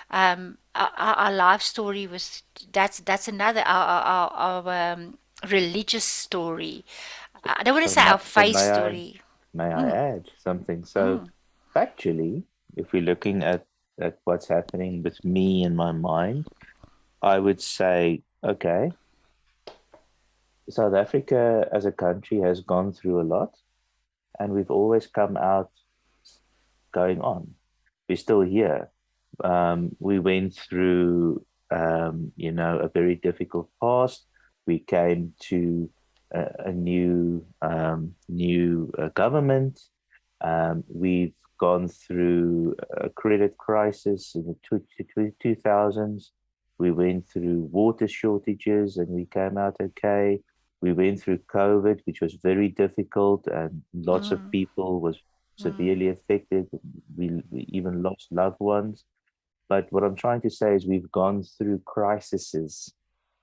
our life story was that's another our religious story. I don't want to say our So faith story. may I add something? So factually, if we're looking at what's happening with me in my mind, I would say, okay, South Africa as a country has gone through a lot, and we've always come out going on. We're still here. We went through, a very difficult past. We came to a new government. We've gone through a credit crisis in the 2000s. We went through water shortages and we came out okay. We went through COVID, which was very difficult, and lots of people was severely affected. We even lost loved ones. But what I'm trying to say is we've gone through crises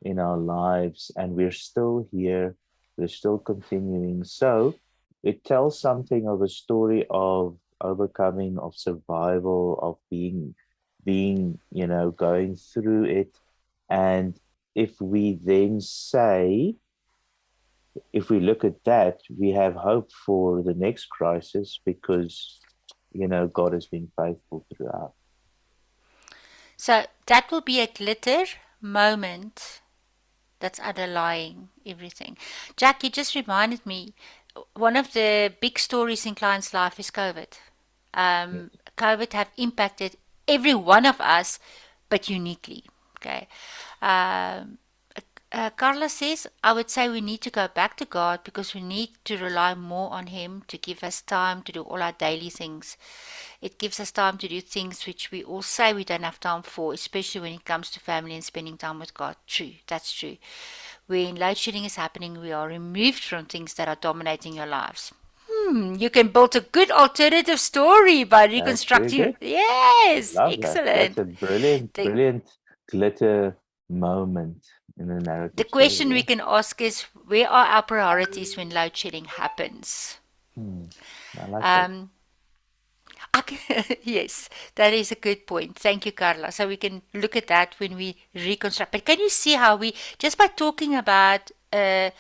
in our lives and we're still here. We're still continuing. So it tells something of a story of overcoming, of survival, of being, going through it. And if we then say, if we look at that, we have hope for the next crisis because, God has been faithful throughout. So that will be a glitter moment that's underlying everything. Jack, you just reminded me, one of the big stories in client's life is COVID. COVID have impacted every one of us, but uniquely. Okay. Carla says, I would say we need to go back to God because we need to rely more on Him to give us time to do all our daily things. It gives us time to do things which we all say we don't have time for, especially when it comes to family and spending time with God. True, that's true. When load shedding is happening, we are removed from things that are dominating your lives. You can build a good alternative story by That's very reconstructing. good. Yes, Love that. That's excellent. a brilliant, The, brilliant glitter moment in the the narrative story. question we can ask is, where are our priorities when load shedding happens? I like that. Yes, that is a good point. Thank you, Carla. So we can look at that when we reconstruct. But can you see how we, just by talking about a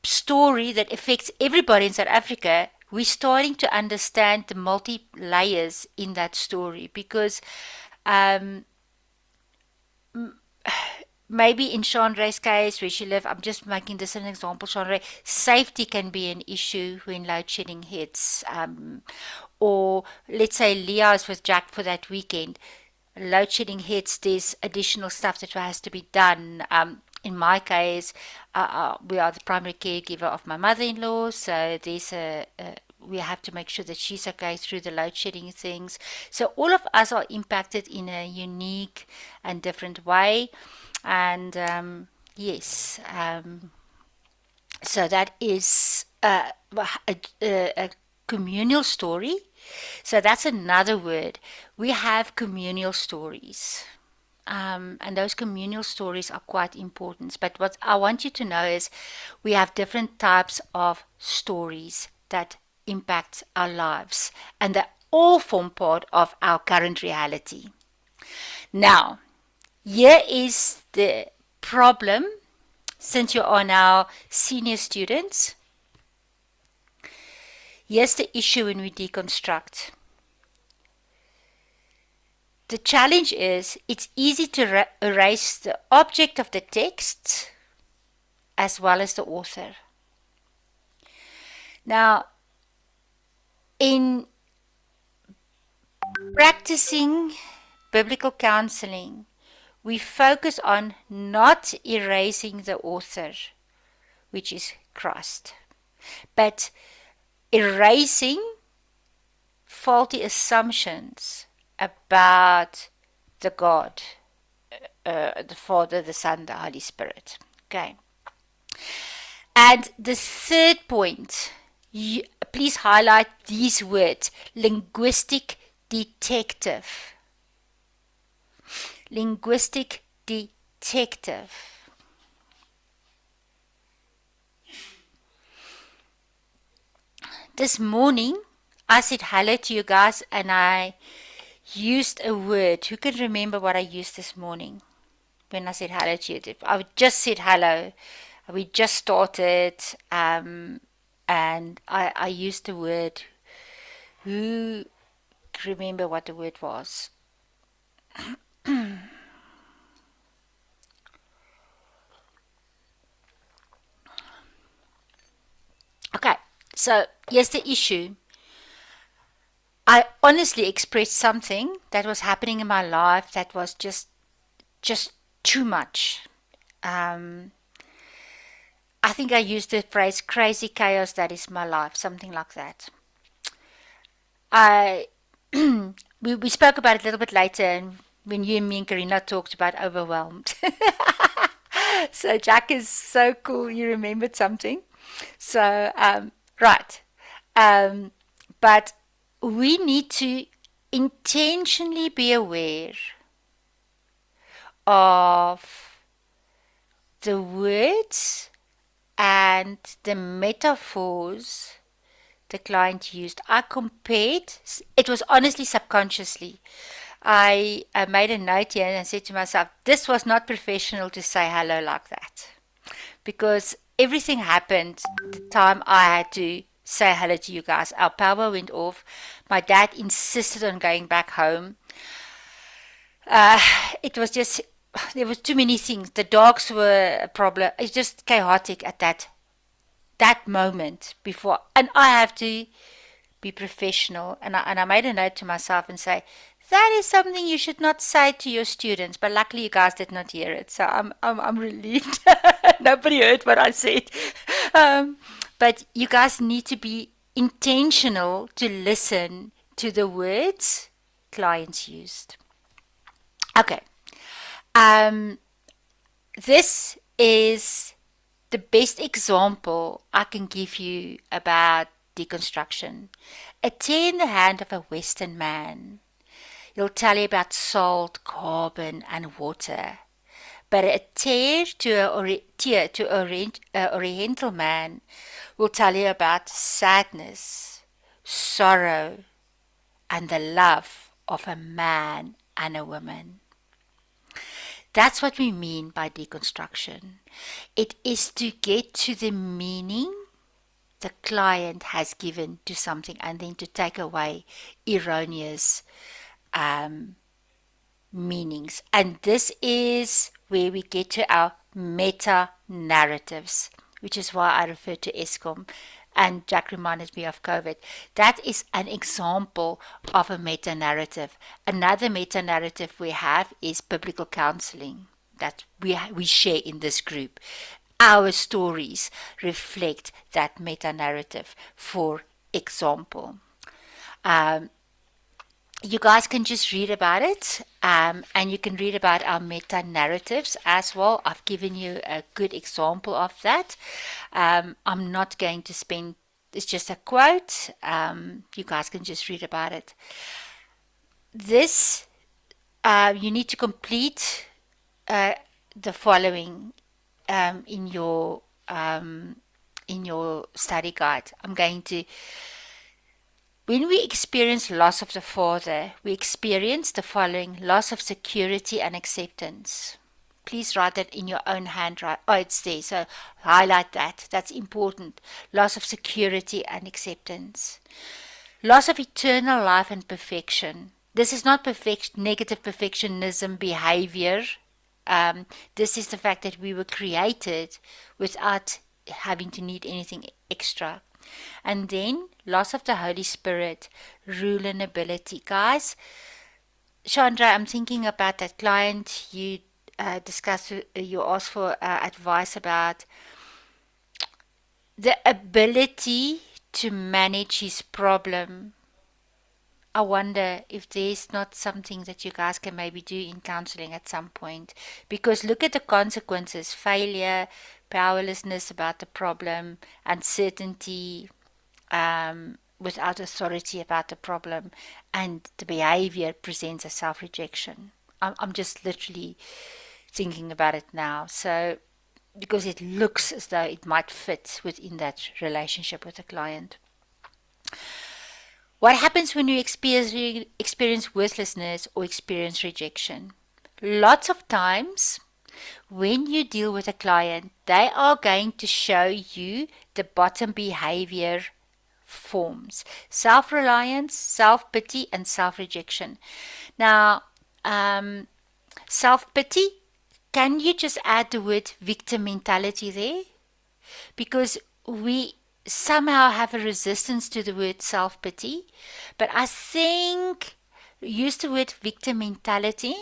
story that affects everybody in South Africa, we're starting to understand the multi layers in that story because maybe in Chandre's case, where she lived, I'm just making this an example, Chandre, safety can be an issue when load shedding hits. Or let's say Leah is with Jack for that weekend. Load shedding hits, there's additional stuff that has to be done. In my case, we are the primary caregiver of my mother-in-law, so there's we have to make sure that she's okay through the load shedding things. So all of us are impacted in a unique and different way. And yes, so that is a communal story. So that's another word. We have communal stories. And those communal stories are quite important. But what I want you to know is we have different types of stories that impact our lives, and they all form part of our current reality. Now, here is the problem, since you are now senior students. Here's the issue when we deconstruct. The challenge is it's easy to erase the object of the text as well as the author. Now, in practicing biblical counseling, we focus on not erasing the author, which is Christ, but erasing faulty assumptions about the God, the Father, the Son, the Holy Spirit. Okay. And the third point, please highlight these words: linguistic detective. Linguistic detective. This morning, I said hello to you guys and I used a word. Who can remember what I used this morning when I said hello to you? I just said hello. We just started, and I used the word. Who remember what the word was? Okay, so here's the issue. I honestly expressed something that was happening in my life that was just too much. I think I used the phrase crazy chaos that is my life, something like that. We spoke about it a little bit later, and when you and me and Karina talked about overwhelmed. So Jack is so cool, you remembered something. So, right. But we need to intentionally be aware of the words and the metaphors the client used. I compared, it was honestly subconsciously. I made a note here and said to myself, this was not professional to say hello like that. Because everything happened the time I had to say hello to you guys. Our power went off. My dad insisted on going back home. It was just, there was too many things. The dogs were a problem. It's just chaotic at that moment before. And I have to be professional. And I made a note to myself and say, that is something you should not say to your students. But luckily you guys did not hear it. So I'm relieved. Nobody heard what I said. But you guys need to be intentional to listen to the words clients used. Okay. This is the best example I can give you about deconstruction. A tear in the hand of a Western man. He'll tell you about salt, carbon, and water. But a tear to an Oriental man will tell you about sadness, sorrow, and the love of a man and a woman. That's what we mean by deconstruction. It is to get to the meaning the client has given to something and then to take away erroneous meanings. And this is where we get to our meta narratives, which is why I refer to ESCOM. And Jack reminded me of COVID. That is an example of a meta narrative. Another meta narrative we have is biblical counseling that we share in this group. Our stories reflect that meta narrative, for example. You guys can just read about it, and you can read about our meta narratives as well. I've given you a good example of that. I'm not going to spend, it's just a quote. You guys can just read about it. This, you need to complete the following in your study guide. I'm going to. When we experience loss of the Father, we experience the following: loss of security and acceptance. Please write that in your own handwriting. Oh, it's there, so highlight that. That's important. Loss of security and acceptance. Loss of eternal life and perfection. This is not negative perfectionism behavior. This is the fact that we were created without having to need anything extra. And then loss of the Holy Spirit, rule and ability. Guys, Chandra, I'm thinking about that client you discussed, you asked for advice about the ability to manage his problem I wonder if there's not something that you guys can maybe do in counseling at some point. Because look at the consequences: failure, powerlessness about the problem, uncertainty, without authority about the problem, and the behavior presents as self rejection. I'm just literally thinking about it now. So, because it looks as though it might fit within that relationship with the client. What happens when you experience worthlessness or experience rejection? Lots of times, when you deal with a client, they are going to show you the bottom behavior forms: self reliance, self pity, and self rejection. Now, self pity, can you just add the word victim mentality there? Because we somehow have a resistance to the word self pity, but I think use the word victim mentality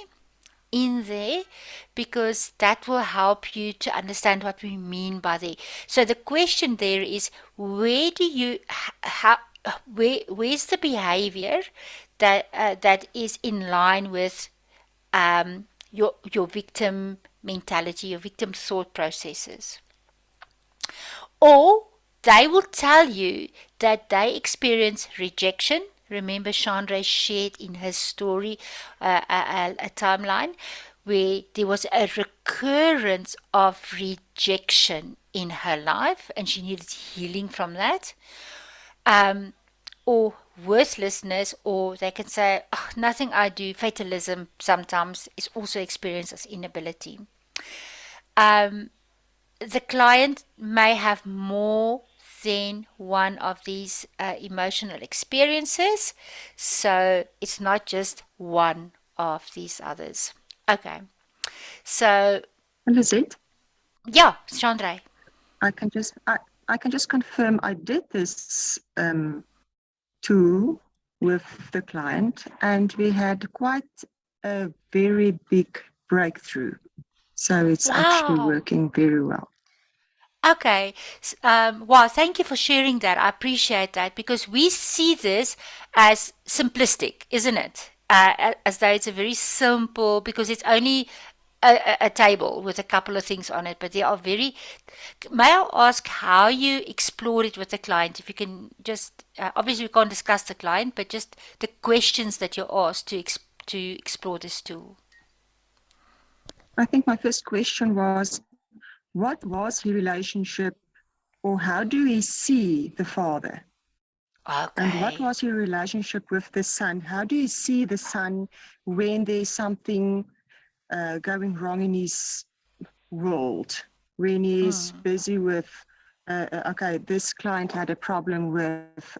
in there, because that will help you to understand what we mean by there. So the question there is, where do you how where's the behavior that is in line with your victim mentality, your victim thought processes? Or they will tell you that they experience rejection. Remember, Chandra shared in his story a timeline where there was a recurrence of rejection in her life and she needed healing from that. Or worthlessness, or they can say, oh, nothing I do. Fatalism sometimes is also experienced as inability. The client may have more than one of these emotional experiences, so it's not just one of these others. Okay, so Lizette, yeah, Chandra. I can just confirm I did this tool with the client, and we had quite a very big breakthrough. So it's actually Wow. working very well. Okay. Wow, thank you for sharing that. I appreciate that, because we see this as simplistic, isn't it? As though it's a very simple, because it's only a table with a couple of things on it, but they are very. May I ask how you explored it with the client? If you can just, obviously we can't discuss the client, but just the questions that you asked to explore this tool. I think my first question was, what was the relationship, or how do we see the father? And what Okay. was your relationship with the son? How do you see the son when there's something going wrong in his world? When he's busy with, okay, this client had a problem with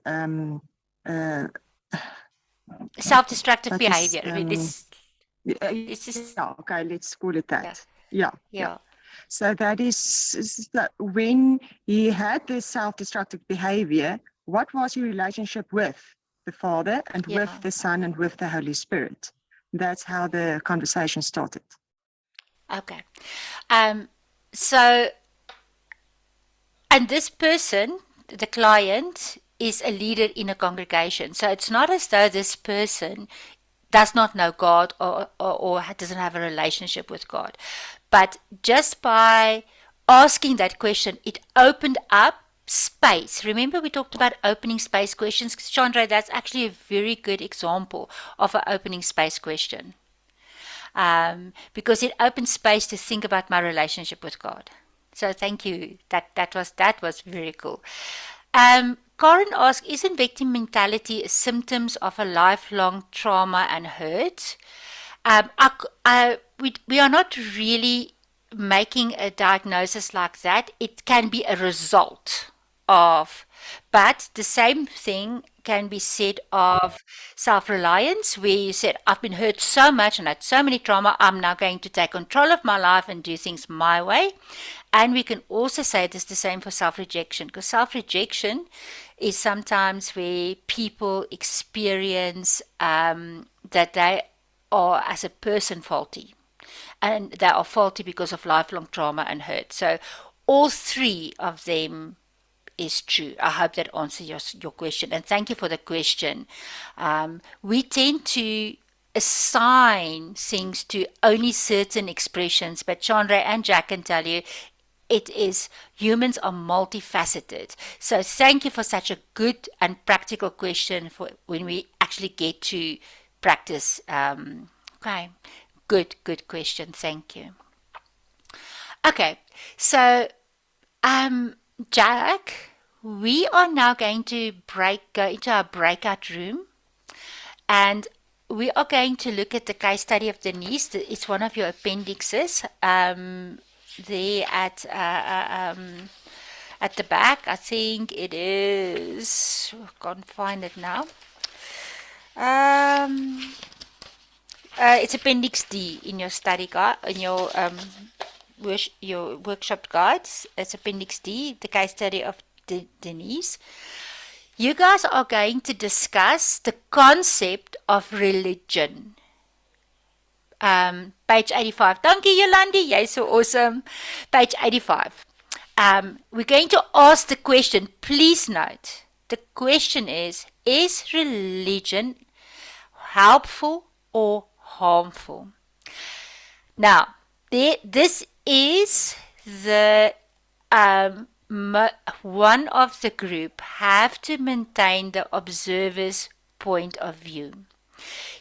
Self-destructive what is, behavior. I mean, it's just, yeah, okay, let's call it yeah, that. Yeah. yeah. So that is that when he had this self-destructive behavior, what was your relationship with the Father and with Yeah. the Son and with the Holy Spirit? That's how the conversation started. Okay. So, and this person, the client, is a leader in a congregation. So it's not as though this person does not know God or doesn't have a relationship with God. But just by asking that question, it opened up space. Remember, we talked about opening space questions. Chandra, that's actually a very good example of an opening space question. Because it opens space to think about my relationship with God. So thank you. That was very cool. Karen asked, isn't victim mentality a symptoms of a lifelong trauma and hurt? We are not really making a diagnosis like that. It can be a result of, but the same thing can be said of self-reliance, where you said, I've been hurt so much and had so many trauma, I'm now going to take control of my life and do things my way. And we can also say this the same for self-rejection, because self-rejection is sometimes where people experience that they are as a person faulty, and they are faulty because of lifelong trauma and hurt. So all three of them is true. I hope that answers your question. And thank you for the question. We tend to assign things to only certain expressions, but Chandra and Jack can tell you humans are multifaceted. So thank you for such a good and practical question for when we actually get to practice. Okay, good question. Thank you. Okay, so Jack, we are now going to go into our breakout room, and we are going to look at the case study of Denise. It's one of your appendixes. There at the back, I think it is. I can't find it now. It's Appendix D in your study guide, in your workshop guides. It's Appendix D, the case study of Denise. You guys are going to discuss the concept of religion. Page 85. Dankie Yolandi, jy's so awesome. Page 85. We're going to ask the question. Please note, the question is religion helpful or harmful? Now, this is the one of the group have to maintain the observer's point of view.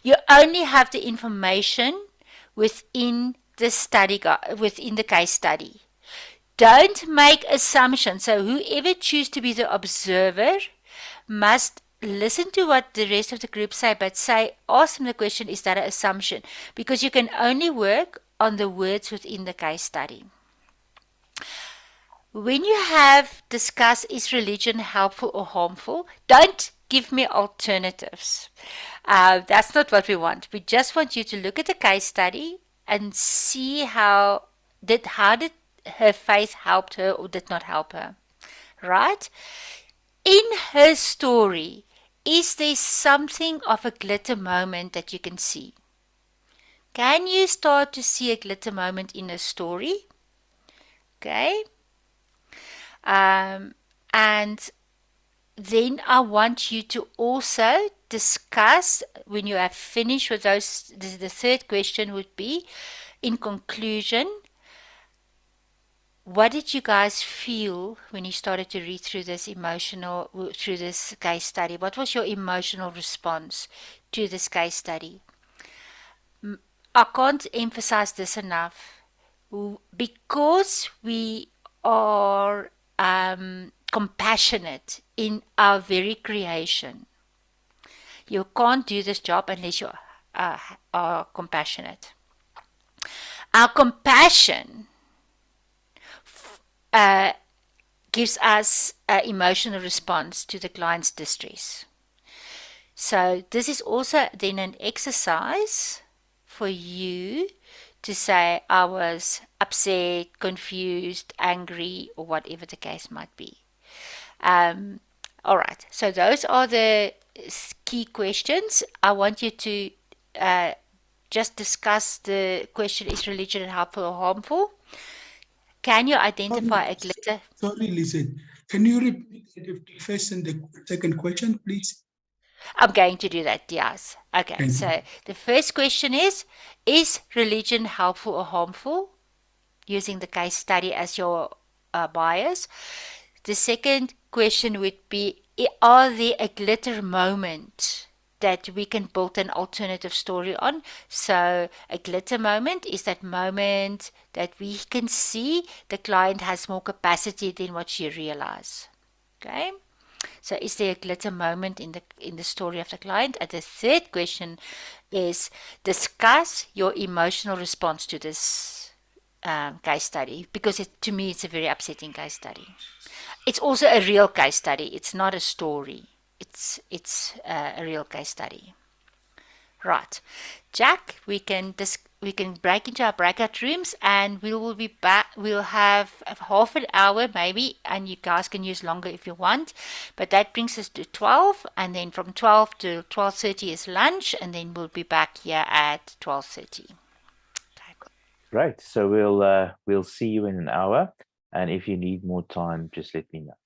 You only have the information within the study within the case study. Don't make assumptions. So whoever chooses to be the observer must listen to what the rest of the group say, but ask them the question, is that an assumption? Because you can only work on the words within the case study. When you have discussed is religion helpful or harmful, don't give me alternatives. That's not what we want. We just want you to look at the case study and see how did her faith help her or did not help her. Right? In her story, is there something of a glitter moment that you can see? Can you start to see a glitter moment in a story? Okay. And then I want you to also discuss, when you have finished with those, the third question would be, in conclusion, what did you guys feel when you started to read through this case study? What was your emotional response to this case study? I can't emphasize this enough. Because we are compassionate in our very creation. You can't do this job unless you are compassionate. Our compassion gives us an emotional response to the client's distress. So this is also then an exercise for you to say, I was upset, confused, angry, or whatever the case might be. All right, so those are the key questions. I want you to just discuss the question, is religion helpful or harmful? Can you identify a glitter? Sorry, listen. Can you repeat the first and the second question, please? I'm going to do that, yes. Okay, so the first question is religion helpful or harmful? Using the case study as your bias. The second question would be, are there a glitter moment that we can build an alternative story on? So a glitter moment is that moment that we can see the client has more capacity than what she realized. Okay? So is there a glitter moment in the story of the client? And the third question is, discuss your emotional response to this case study, because to me it's a very upsetting case study. It's also a real case study. It's not a story. It's a real case study. Right, Jack, we can break into our breakout rooms, and we will be back. We'll have half an hour maybe, and you guys can use longer if you want. But that brings us to 12, and then from 12 to 12:30 is lunch, and then we'll be back here at 12:30. Right. So we'll see you in an hour, and if you need more time, just let me know.